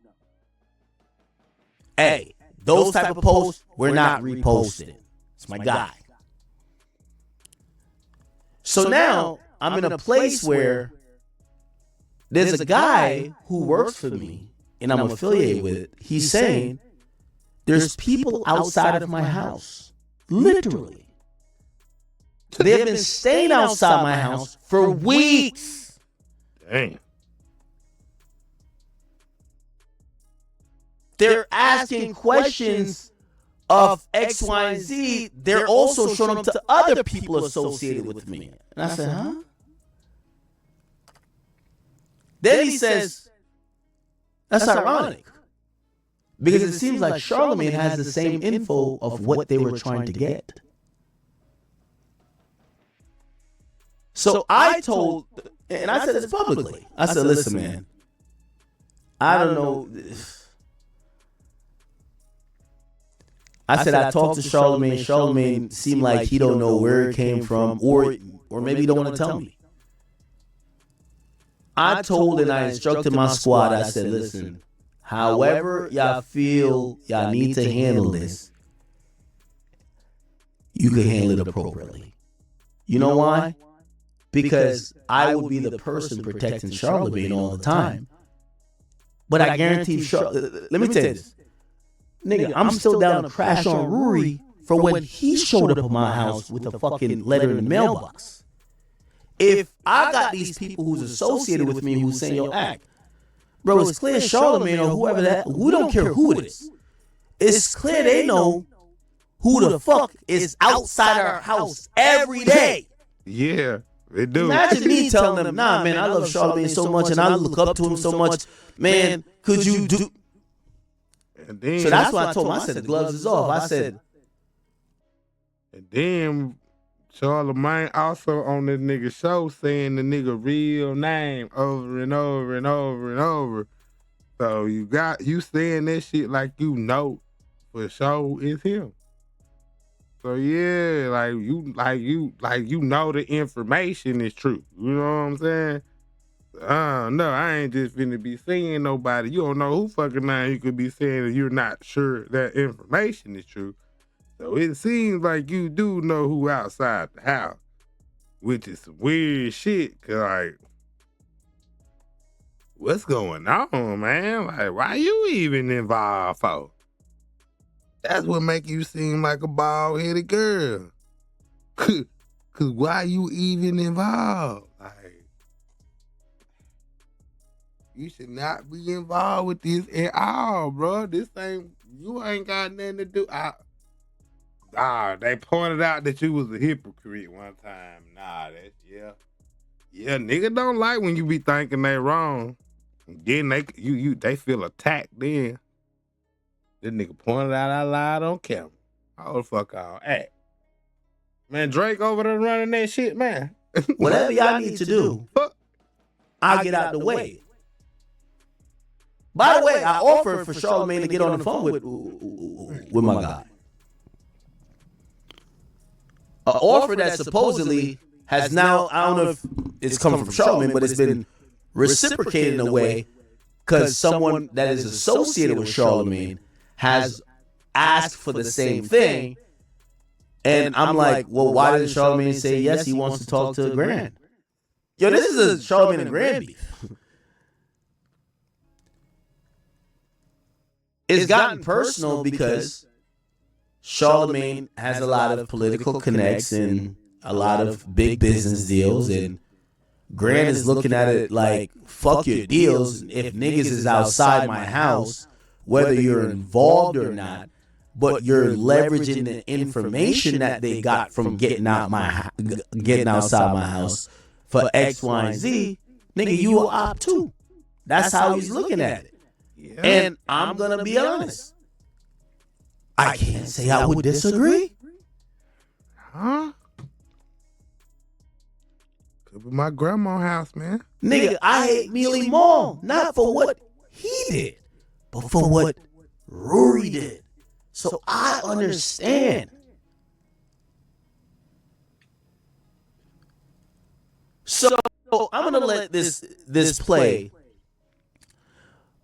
[SPEAKER 2] Hey, those type of posts, we're not reposting. It's my guy. So now I'm in a place where there's a guy who works for me and I'm affiliated with. He's saying there's people outside of my house, literally. They've been staying outside my house for weeks.
[SPEAKER 1] Damn.
[SPEAKER 2] They're asking questions of X, Y, and Z. They're also showing up to other people associated with me. And I said, huh? Then he says, that's ironic. Because it seems like Charlamagne has the same info of what they were trying to get. So I told, and I said this publicly, I said, listen, man, I don't know. I said, I talked to Charlamagne. Charlamagne seemed like he don't know where it came from, or maybe he don't want to tell me. I told and I instructed my squad, I said, listen, however y'all feel y'all need to handle this, you can handle it appropriately. You know why? Because I would be the person protecting Charlamagne all the time. But I guarantee, let me tell you this. Nigga, I'm still down to crash on Rory for when he showed up at my house with a fucking letter in the mailbox. If I got these people who's associated with me who's saying, yo, act, bro, it's clear Charlamagne or whoever that, we don't care who it is. It's clear they know who the fuck is outside our house every day.
[SPEAKER 1] Yeah, they do.
[SPEAKER 2] Imagine me telling them, nah, man, I love Charlamagne so much and I look up to him so much. Man, could you do...
[SPEAKER 1] And then,
[SPEAKER 2] so that's why I told him, I said, the gloves is off. I said...
[SPEAKER 1] And then Charlamagne also on this nigga show saying the nigga real name over and over and over and over. So you saying that shit like you know for sure it's him. So yeah, you know the information is true. You know what I'm saying? No, I ain't just finna be seeing nobody. You don't know who fucking name you could be saying that you're not sure that information is true. So it seems like you do know who outside the house, which is some weird shit. Cause like, what's going on, man? Like, why you even involved for? That's what make you seem like a bald-headed girl. Cause why you even involved? Like, you should not be involved with this at all, bro. You ain't got nothing to do. They pointed out that you was a hypocrite one time. Yeah, nigga don't like when you be thinking they wrong. Then they feel attacked then. This nigga pointed out I lied on camera. How the fuck I'll act? Man, Drake over there running that shit, man.
[SPEAKER 2] Whatever y'all need to do, I'll get out the way. By the way, I offered for Charlamagne to get on the phone with my guy. An offer that supposedly has now, I don't know if it's coming from Charlamagne, but it's been reciprocated in a way because someone that is associated with Charlamagne has asked for the same thing. And I'm like, well, why didn't Charlamagne say yes, he wants to talk to Grand? Yo, this is a Charlamagne and Grand beef. It's gotten personal because Charlamagne has a lot of political connects and a lot of big business deals, and Grant is looking at it like, fuck your deals. If niggas is outside my house, whether you're involved or not, but you're leveraging the information that they got from getting outside my house for X, Y, and Z, nigga, you will opt too. That's how he's looking at it. Yeah. And I'm going to be honest. I can't say I would disagree.
[SPEAKER 1] Huh? Could be my grandma's house, man.
[SPEAKER 2] Nigga, I hate Mealy Mall, not for what he did, but for what Rory did. So I understand. So I'm gonna let this play.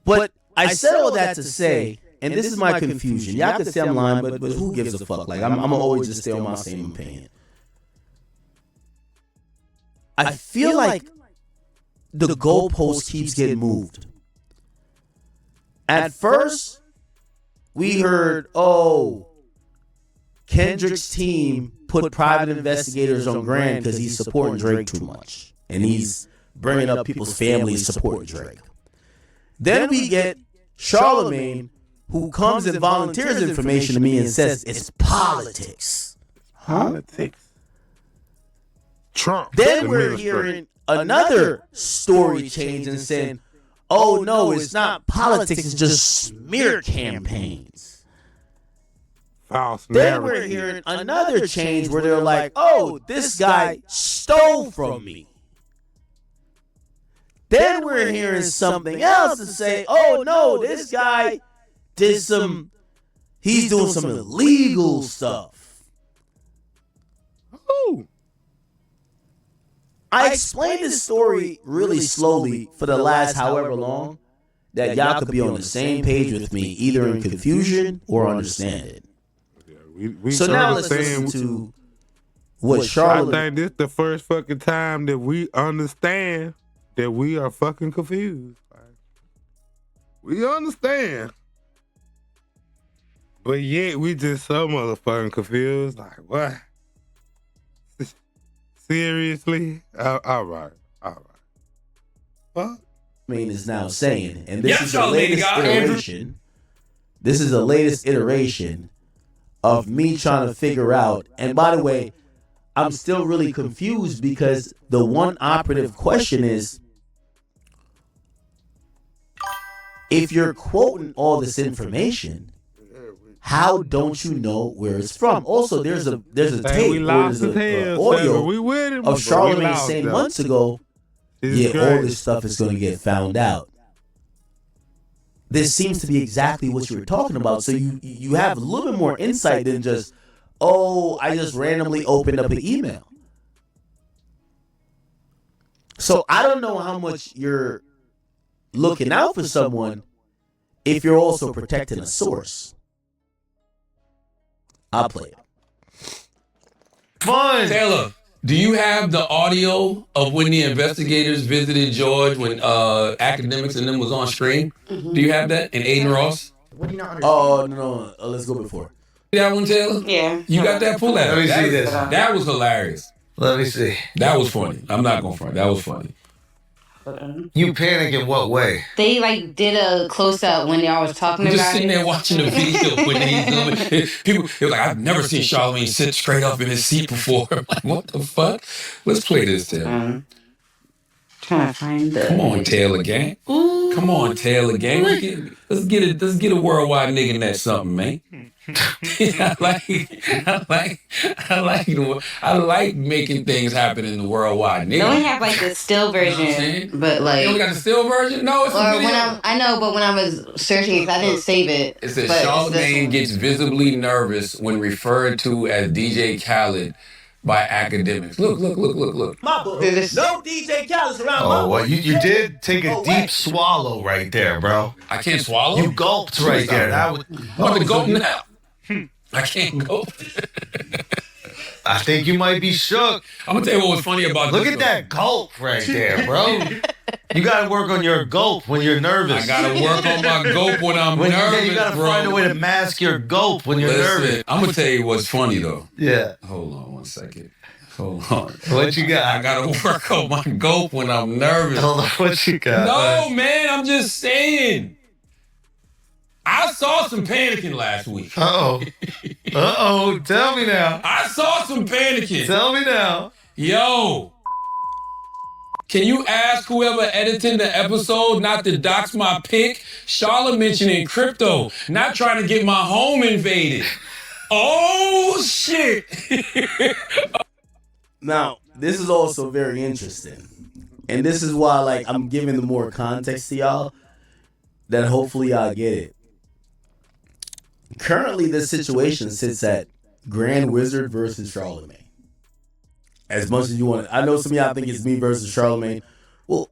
[SPEAKER 2] But I said all that to say, and this is my confusion. Y'all could say I'm lying, but who gives a fuck? Like I'm gonna always just stay on my same opinion. I feel like the goalpost keeps getting moved. At first, we heard, Kendrick's team put private investigators on Grand because he's supporting Drake too much. And he's bringing up people's families supporting Drake. Then we get Charlamagne, who comes and volunteers information to me and says it's politics.
[SPEAKER 1] Politics. Trump.
[SPEAKER 2] Then we're hearing another story change and saying, oh no, it's not politics, it's just smear campaigns.
[SPEAKER 1] False
[SPEAKER 2] Then
[SPEAKER 1] narrative.
[SPEAKER 2] we're hearing another change where they're like, oh, this guy stole from me. Then we're hearing something else and say, oh no, this guy he's doing some illegal stuff.
[SPEAKER 1] Ooh.
[SPEAKER 2] I explained this story really slowly for the last however long that y'all could be on the same page with me, either in confusion or understand it.
[SPEAKER 1] We
[SPEAKER 2] So now let's listen to what
[SPEAKER 1] I
[SPEAKER 2] Charlotte.
[SPEAKER 1] think this the first fucking time that we understand that we are fucking confused. We understand. But yet we just so motherfucking confused. Like, what? Seriously? All right. Fuck.
[SPEAKER 2] Is now saying, and this
[SPEAKER 3] Yeah,
[SPEAKER 2] is the
[SPEAKER 3] Charlamagne
[SPEAKER 2] latest
[SPEAKER 3] Tha God.
[SPEAKER 2] iteration. This is the latest iteration of me trying to figure out. And by the way, I'm still really confused because the one operative question is, if you're quoting all this information, how don't you know where it's from? Also, there's a tape,
[SPEAKER 1] we
[SPEAKER 2] or
[SPEAKER 1] lost
[SPEAKER 2] there's
[SPEAKER 1] his
[SPEAKER 2] a
[SPEAKER 1] head.
[SPEAKER 2] audio
[SPEAKER 1] We with him,
[SPEAKER 2] of
[SPEAKER 1] but we
[SPEAKER 2] Charlamagne
[SPEAKER 1] lost
[SPEAKER 2] saying
[SPEAKER 1] him.
[SPEAKER 2] months ago,
[SPEAKER 1] It's
[SPEAKER 2] all
[SPEAKER 1] crazy.
[SPEAKER 2] this stuff is going to get found out. This seems to be exactly what you were talking about. So you have a little bit more insight than just, I just randomly opened up an email. So I don't know how much you're looking out for someone if you're also protecting a source. I'll play it.
[SPEAKER 4] Come on.
[SPEAKER 5] Taylor, do you have the audio of when the investigators visited George when Akademiks and them was on screen? Mm-hmm. Do you have that? And Aiden Ross?
[SPEAKER 4] What do you not understand?
[SPEAKER 2] Oh, no. Let's go before.
[SPEAKER 5] That one, Taylor?
[SPEAKER 6] Yeah.
[SPEAKER 5] You got that? Pull that.
[SPEAKER 4] Let me see this.
[SPEAKER 5] That was hilarious.
[SPEAKER 4] Let me see.
[SPEAKER 5] That was funny. I'm not going to front. That was funny.
[SPEAKER 4] You panic in what way?
[SPEAKER 6] They like did a close up when y'all was talking
[SPEAKER 5] I'm
[SPEAKER 6] about
[SPEAKER 5] just sitting
[SPEAKER 6] it.
[SPEAKER 5] there watching the video when he's doing people. It was like, I've never seen Charlamagne sit straight up in his seat before. I'm like, what the fuck? Let's play this, Taylor.
[SPEAKER 6] Trying to find the.
[SPEAKER 5] Come on, Taylor gang. Come on, Taylor gang. Let's get a worldwide nigga in that something, man. I like making things happen in the worldwide
[SPEAKER 6] They
[SPEAKER 5] nigga.
[SPEAKER 6] only have like the still version, but like.
[SPEAKER 5] You only got the still version? No, it's a
[SPEAKER 6] Or
[SPEAKER 5] video.
[SPEAKER 6] I know, but when I was searching, because I didn't save it.
[SPEAKER 5] It says
[SPEAKER 6] but
[SPEAKER 5] Charlamagne gets visibly nervous when referred to as DJ Khaled by Akademiks. Look.
[SPEAKER 2] My book.
[SPEAKER 6] This-
[SPEAKER 2] No DJ Khaled's around. my
[SPEAKER 4] Oh, well,
[SPEAKER 2] book.
[SPEAKER 4] you did take a
[SPEAKER 2] Oh,
[SPEAKER 4] deep
[SPEAKER 2] wait.
[SPEAKER 4] swallow right there, bro.
[SPEAKER 5] I can't swallow.
[SPEAKER 4] You gulped right there. That was,
[SPEAKER 5] I'm about to go now. I can't go.
[SPEAKER 4] I think you might be shook.
[SPEAKER 5] I'm gonna tell you what was funny about
[SPEAKER 4] Look
[SPEAKER 5] this.
[SPEAKER 4] at that gulp right there, bro. You gotta work on your gulp when you're nervous.
[SPEAKER 5] I gotta work on my gulp when I'm nervous,
[SPEAKER 4] you gotta
[SPEAKER 5] bro.
[SPEAKER 4] find a way to mask your gulp when you're nervous.
[SPEAKER 5] Listen, I'm gonna tell you what's funny though.
[SPEAKER 4] Yeah.
[SPEAKER 5] Hold on 1 second. Hold on.
[SPEAKER 4] What you got?
[SPEAKER 5] I gotta work on my gulp when I'm nervous.
[SPEAKER 4] Hold on, what you got?
[SPEAKER 5] No, man, I'm just saying. I saw some panicking last week.
[SPEAKER 4] Uh-oh, tell me now.
[SPEAKER 5] I saw some panicking.
[SPEAKER 4] Tell me now.
[SPEAKER 5] Yo. Can you ask whoever edited the episode not to dox my pic? Charlotte mentioning crypto, not trying to get my home invaded. Oh, shit.
[SPEAKER 2] Now, this is also very interesting. And this is why, like, I'm giving the more context to y'all that hopefully y'all get it. Currently, this situation sits at Grand Wizard versus Charlamagne. As much as you want, I know some of y'all think it's me versus Charlamagne. Well,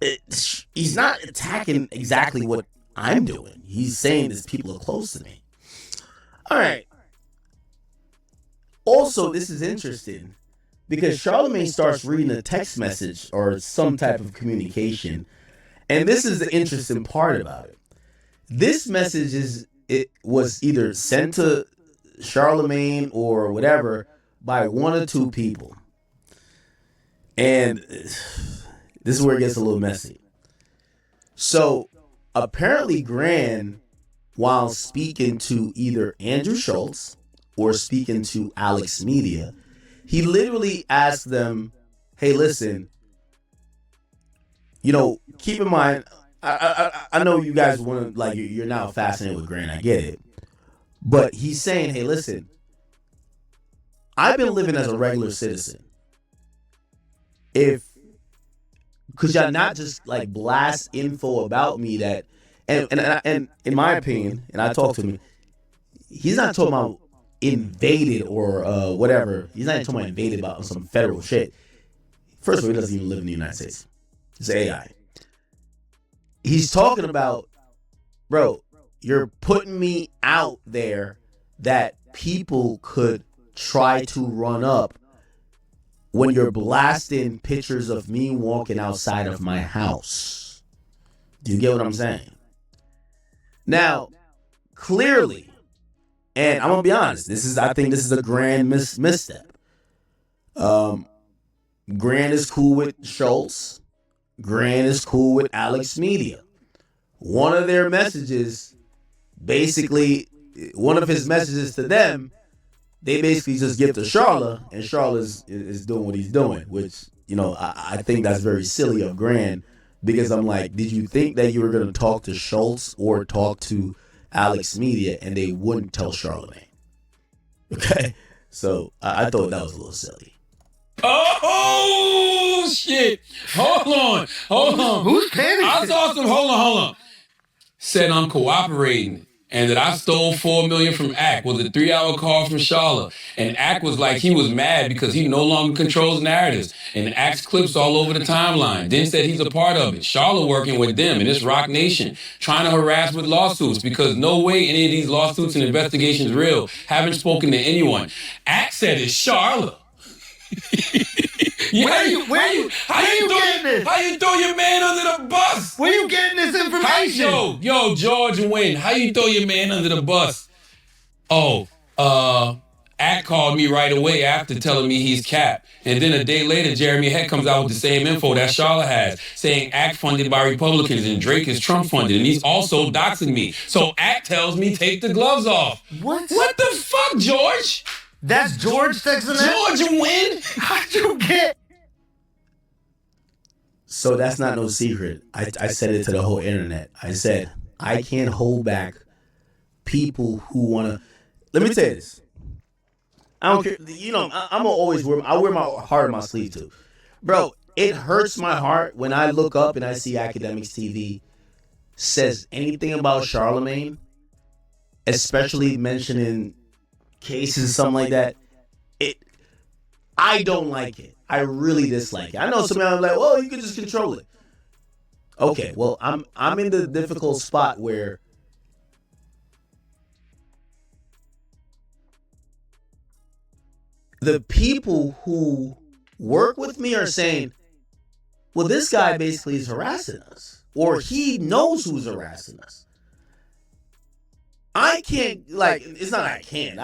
[SPEAKER 2] he's not attacking exactly what I'm doing. He's saying this people are close to me. All right. Also, this is interesting because Charlamagne starts reading a text message or some type of communication, and this is the interesting part about it. This message was either sent to Charlamagne or whatever by one or two people. And this is where it gets a little messy. So apparently Gran, while speaking to either Andrew Schultz or speaking to Alex Media, he literally asked them, hey, listen, keep in mind, I know you guys want to, like, you're now fascinated with Gran, I get it. But he's saying, hey, listen, I've been living as a regular citizen. Could y'all not just like blast info about me that, and in my opinion, and I talked to him, he's not talking about invaded or whatever. He's not even talking about invaded about some federal shit. First of all, he doesn't even live in the United States. It's AI. He's talking about, bro, you're putting me out there that people could try to run up when you're blasting pictures of me walking outside of my house. Do you get what I'm saying? Now, clearly, and I'm gonna be honest, I think this is a grand misstep. Gran is cool with Schultz. Gran is cool with Alex Media. One of their messages, basically, one of his messages to them, they basically just give to Charla, and Charla is doing what he's doing, which, I think that's very silly of Gran, because I'm like, did you think that you were going to talk to Schultz or talk to Alex Media and they wouldn't tell Charlamagne? Okay, so I thought that was a little silly.
[SPEAKER 5] Oh, shit. Hold on.
[SPEAKER 4] Who's panicking?
[SPEAKER 5] I saw some, hold on. Said I'm cooperating and that I stole $4 million from Ak was a 3-hour call from Charla. And Ak was like, he was mad because he no longer controls narratives. And Ak's clips all over the timeline. Then said he's a part of it. Charla working with them and it's Rock Nation, trying to harass with lawsuits because no way any of these lawsuits and investigations real. Haven't spoken to anyone. Ak said it's Charla.
[SPEAKER 4] How you getting this?
[SPEAKER 5] How you throw your man under the bus?
[SPEAKER 4] Where you getting this information?
[SPEAKER 5] Yo, George and Wayne, how you throw your man under the bus? Ak called me right away after telling me he's capped. And then a day later, Jeremy Heck comes out with the same info that Charla has, saying Ak funded by Republicans and Drake is Trump funded, and he's also doxing me. So Ak tells me take the gloves off.
[SPEAKER 4] What?
[SPEAKER 5] What the fuck, George?
[SPEAKER 4] That's George texting that?
[SPEAKER 5] George and Wayne?
[SPEAKER 4] How'd you get?
[SPEAKER 2] So that's not no secret. I said it to the whole internet. I said, I can't hold back people who want to. Let me tell you this. I don't care. I'm gonna always wear my heart on my sleeve too. Bro, it hurts my heart when I look up and I see Akademiks TV says anything about Charlamagne, especially mentioning cases, something like that. I don't like it. I really dislike it. I know some people are like, well, you can just control it. Okay, well, I'm in the difficult spot where the people who work with me are saying, well, this guy basically is harassing us, or he knows who's harassing us. I can't, it's not I can't.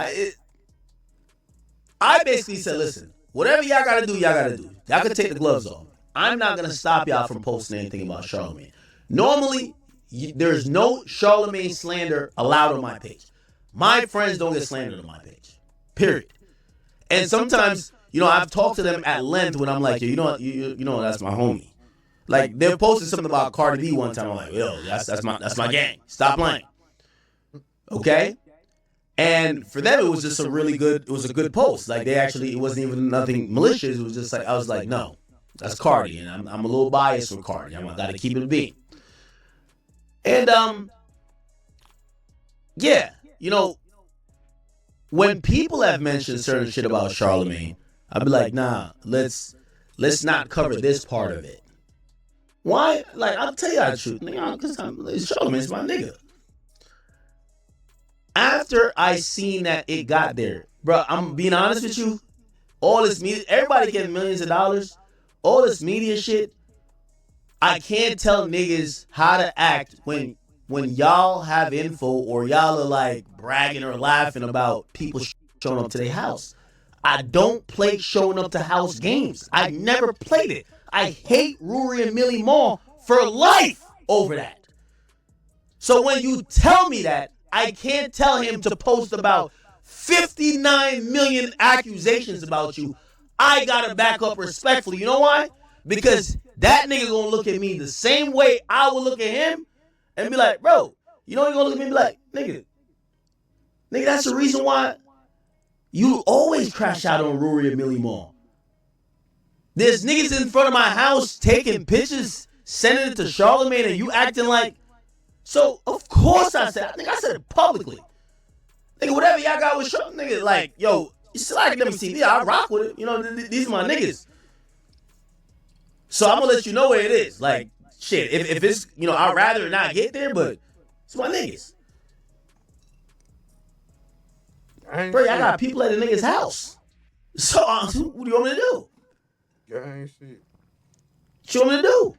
[SPEAKER 2] I basically said, listen, whatever y'all gotta do, y'all gotta do. Y'all can take the gloves off. I'm not gonna stop y'all from posting anything about Charlamagne. Normally, there's no Charlamagne slander allowed on my page. My friends don't get slandered on my page. Period. And sometimes, I've talked to them at length when I'm like, you know, that's my homie. Like, they posted something about Cardi B one time. I'm like, yo, that's my gang. Stop playing. Okay? And for them, it was just a really good. It was a good post. Like they actually, it wasn't even nothing malicious. It was just like I was like, no, that's Cardi, and I'm a little biased with Cardi. I got to keep it a beat. And yeah, you know, when people have mentioned certain shit about Charlamagne, I'd be like, nah, let's not cover this part of it. Why? Like, I'll tell you the truth, nigga, because Charlamagne's my nigga. After I seen that it got there, bro, I'm being honest with you, all this media, everybody getting millions of dollars, all this media shit, I can't tell niggas how to act when y'all have info or y'all are like bragging or laughing about people showing up to their house. I don't play showing up to house games. I never played it. I hate Rory and Millie Mall for life over that. So when you tell me that, I can't tell him to post about 59 million accusations about you. I gotta back up respectfully. You know why? Because that nigga gonna look at me the same way I will look at him and be like, bro, you know he gonna look at me and be like, nigga, that's the reason why you always crash out on Rory and Millie Mall. There's niggas in front of my house taking pictures, sending it to Charlamagne, and you acting like. So of course I said it publicly. Nigga, whatever y'all got with Charlamagne, nigga, like, yo, it's still Akademiks TV. I rock with it. You know, these are my niggas. So I'm gonna let you know where it is. Like, shit, if it's, you know, I'd rather not get there, but it's my niggas. Bro, I got people at the nigga's house. So what do you want me to do?
[SPEAKER 1] Gang shit.
[SPEAKER 2] What you want me to do?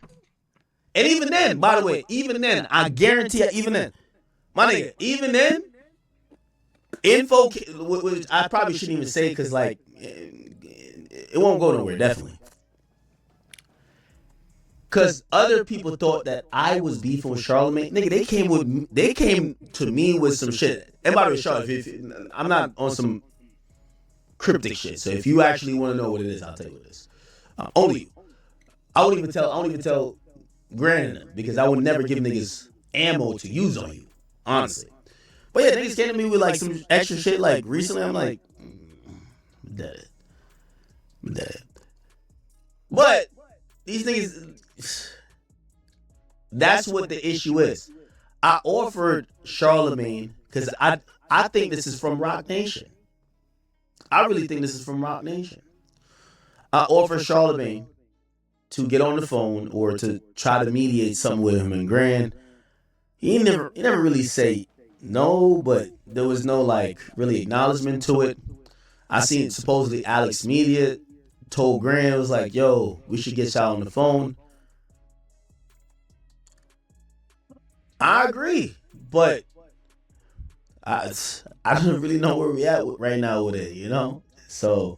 [SPEAKER 2] And even then, by the way, even then, I guarantee you, even then, my nigga, even then, info, which I probably shouldn't even say because, like, it won't go nowhere, definitely. Because other people thought that I was beefing with Charlamagne. Nigga, they came to me with some shit. And by the way, Charlamagne, I'm not on some cryptic shit. So if you actually want to know what it is, I'll tell you what it is. Only you. I won't even tell Gran and them, because I would never give niggas ammo to use on you, honestly. But yeah, niggas came to me with like some extra shit. Like recently, I'm like, I'm dead. But these niggas, that's what the issue is. I offered Charlamagne because I think this is from Rock Nation. I really think this is from Rock Nation. I offered Charlamagne to get on the phone or to try to mediate something with him and Gran. He never really say no, but there was no like really acknowledgement to it. I seen supposedly Alex Media told Gran, was like, yo, we should get y'all on the phone. I agree, but I don't really know where we at right now with it, you know? So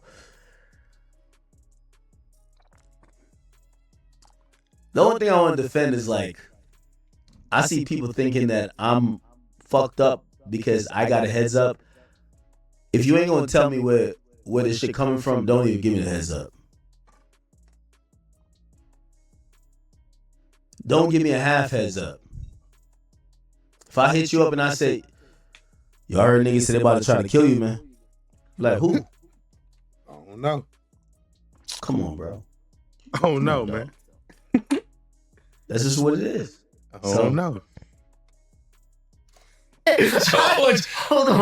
[SPEAKER 2] the only thing I want to defend is like, I see people thinking that I'm fucked up because I got a heads up. If you ain't gonna tell me where this shit coming from, don't even give me the heads up. Don't give me a half heads up. If I hit you up and I say, y'all heard niggas say they about to try to kill you, man. Like, who?
[SPEAKER 1] I don't know.
[SPEAKER 2] Come on, bro.
[SPEAKER 1] I don't know, man.
[SPEAKER 2] That's just what it is.
[SPEAKER 1] I don't know.
[SPEAKER 4] George, hold on.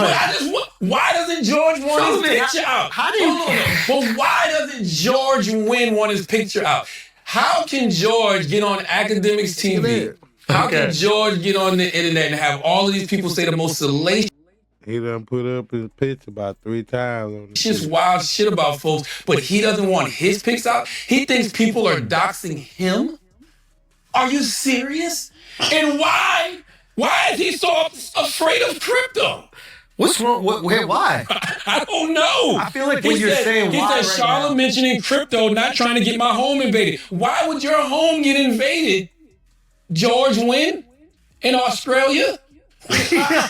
[SPEAKER 4] Why doesn't George want his picture out?
[SPEAKER 5] How do you?
[SPEAKER 4] But why doesn't George Wynn want his picture out? How can George get on Akademiks TV? How can George get on the internet and have all of these people say the most salacious,
[SPEAKER 1] He done put up his picture about 3 times on the
[SPEAKER 4] wild shit about folks, but he doesn't want his pics out? He thinks people are doxing him? Are you serious? And why? Why is he so afraid of crypto?
[SPEAKER 5] What's wrong? Why?
[SPEAKER 4] I don't know.
[SPEAKER 5] I feel like when you're saying
[SPEAKER 4] he
[SPEAKER 5] why
[SPEAKER 4] said,
[SPEAKER 5] right
[SPEAKER 4] Charlotte
[SPEAKER 5] now.
[SPEAKER 4] mentioning crypto, not trying to get my home invaded. Why would your home get invaded, George Wynn, in Australia? Why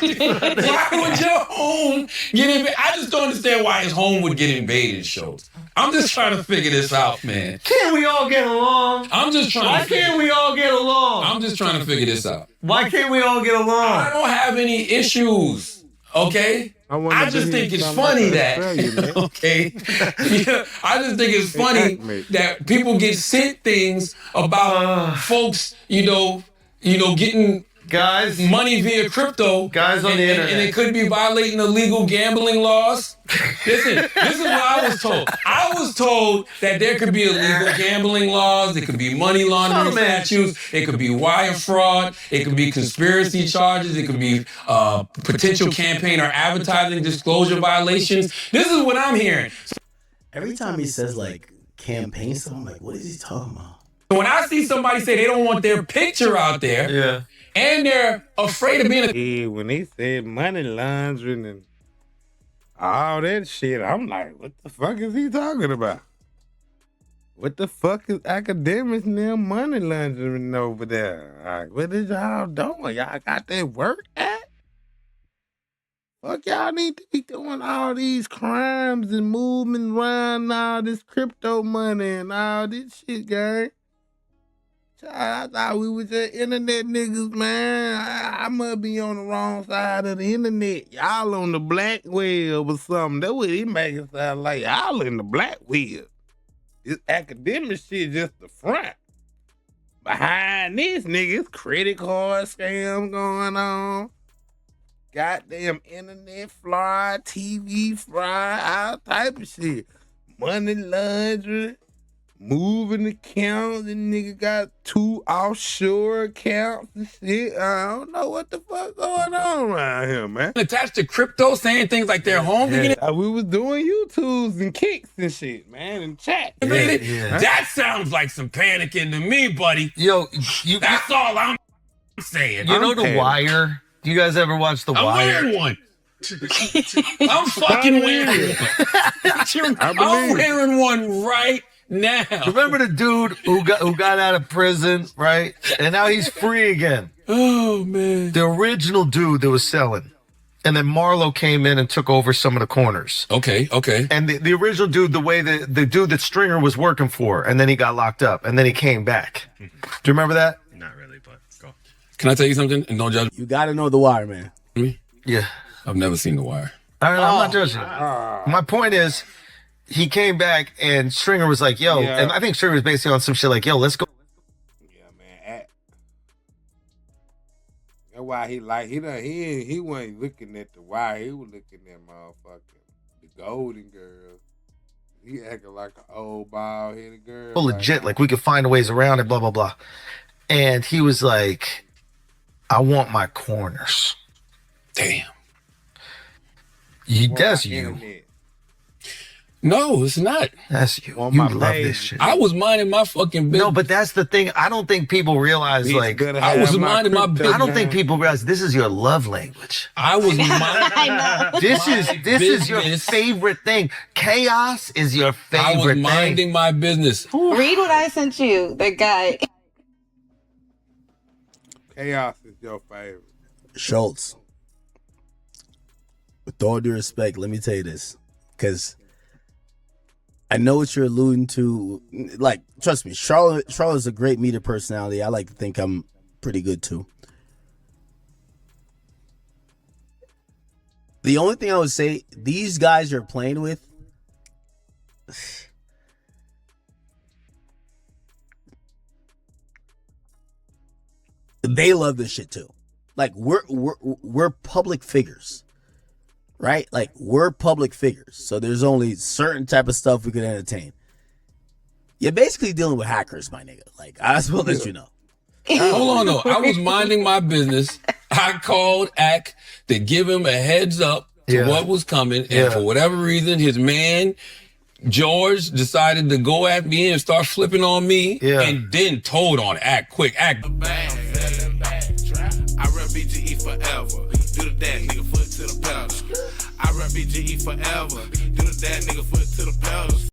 [SPEAKER 4] would your home get invaded? I just don't understand why his home would get invaded, shows. I'm just trying to figure this out, man.
[SPEAKER 5] Can't we all get along?
[SPEAKER 4] I'm just trying
[SPEAKER 5] Why can't we all get along?
[SPEAKER 4] I'm just trying to figure this out.
[SPEAKER 5] Why can't we all get along?
[SPEAKER 4] I don't have any issues, okay?
[SPEAKER 5] I just think it's funny that, okay? Yeah, I just think it's funny that people get sent things about folks, getting
[SPEAKER 7] guys,
[SPEAKER 5] money via crypto.
[SPEAKER 7] Guys on the internet.
[SPEAKER 5] And it could be violating illegal gambling laws. Listen, this is what I was told. I was told that there could be illegal gambling laws, there could be money laundering statutes, it could be wire fraud, it could be conspiracy charges, it could be potential campaign or advertising disclosure violations. This is what I'm hearing.
[SPEAKER 2] Every time he says like campaign stuff, I'm like, what is he talking about?
[SPEAKER 5] When I see somebody say they don't want their picture out there, and they're afraid of being
[SPEAKER 1] when he said money laundering and all that shit, I'm like, what the fuck is he talking about? What the fuck is academics and them money laundering over there? Like, what is y'all doing? Y'all got that work at? Fuck, y'all need to be doing all these crimes and moving around all this crypto money and all this shit, gang. I thought we was just internet niggas, man. I must be on the wrong side of the internet. Y'all on the black web or something. That's what he make it sound like. Y'all in the black web. This academic shit just the front. Behind this, niggas, credit card scam going on. Goddamn internet fraud, TV fraud, all type of shit. Money laundering. Moving accounts, and nigga got 2 offshore accounts and shit. I don't know what the fuck going on around here, man.
[SPEAKER 5] attached to crypto, saying things like they're home.
[SPEAKER 1] We was doing YouTubes and kicks and shit, man, and chat.
[SPEAKER 5] That sounds like some panicking to me, buddy.
[SPEAKER 7] Yo,
[SPEAKER 5] that's all I'm saying.
[SPEAKER 7] You know The Wire? Do you guys ever watch The Wire?
[SPEAKER 5] I'm wearing one. I'm fucking wearing one. I'm wearing one right now.
[SPEAKER 7] Remember the dude who got out of prison, right? And now he's free again.
[SPEAKER 5] Oh, man.
[SPEAKER 7] The original dude that was selling. And then Marlo came in and took over some of the corners.
[SPEAKER 5] Okay.
[SPEAKER 7] And the original dude, the dude that Stringer was working for, and then he got locked up, and then he came back. Do you remember that?
[SPEAKER 8] Not really, but go.
[SPEAKER 5] Can I tell you something? And don't judge
[SPEAKER 2] You got to know The Wire, man.
[SPEAKER 5] me.
[SPEAKER 7] Yeah.
[SPEAKER 5] I've never seen The Wire.
[SPEAKER 7] I'm not judging. My point is, he came back and Stringer was like, yo, and I think Stringer was basically on some shit like, yo, let's go.
[SPEAKER 1] Yeah, man. That's why he wasn't looking at The Wire. He was looking at motherfucking the Golden Girl. He acting like an old bald-headed girl.
[SPEAKER 7] Well, legit, like we could find ways around it, blah, blah, blah. And he was like, I want my corners.
[SPEAKER 5] Damn.
[SPEAKER 7] That's you.
[SPEAKER 5] No, it's not.
[SPEAKER 7] That's you. You love this shit.
[SPEAKER 5] I was minding my fucking business.
[SPEAKER 7] No, but that's the thing. I don't think people realize, like,
[SPEAKER 5] I was minding my business.
[SPEAKER 7] I don't think people realize this is your love language.
[SPEAKER 5] I was minding.
[SPEAKER 7] This is your favorite thing. Chaos is your favorite thing.
[SPEAKER 5] I was minding my business.
[SPEAKER 6] Read what I sent you, the guy.
[SPEAKER 1] Chaos is your favorite.
[SPEAKER 2] Schultz, with all due respect, let me tell you this, because I know what you're alluding to. Like, trust me, Charlotte is a great media personality. I like to think I'm pretty good too. The only thing I would say, these guys you're playing with, they love this shit too. Like, we're public figures. Right? Like, we're public figures. So there's only certain type of stuff we can entertain. You're basically dealing with hackers, my nigga. Like, I just want to let you know.
[SPEAKER 5] Hold on, though. I was minding my business. I called Ak to give him a heads up to what was coming. And for whatever reason, his man, George, decided to go at me and start flipping on me. And then told on Ak quick. Ak.
[SPEAKER 9] I rep BGE forever. Do the dad nigga foot to the pedal. I rep BGE forever. Do the dad nigga foot to the pedal.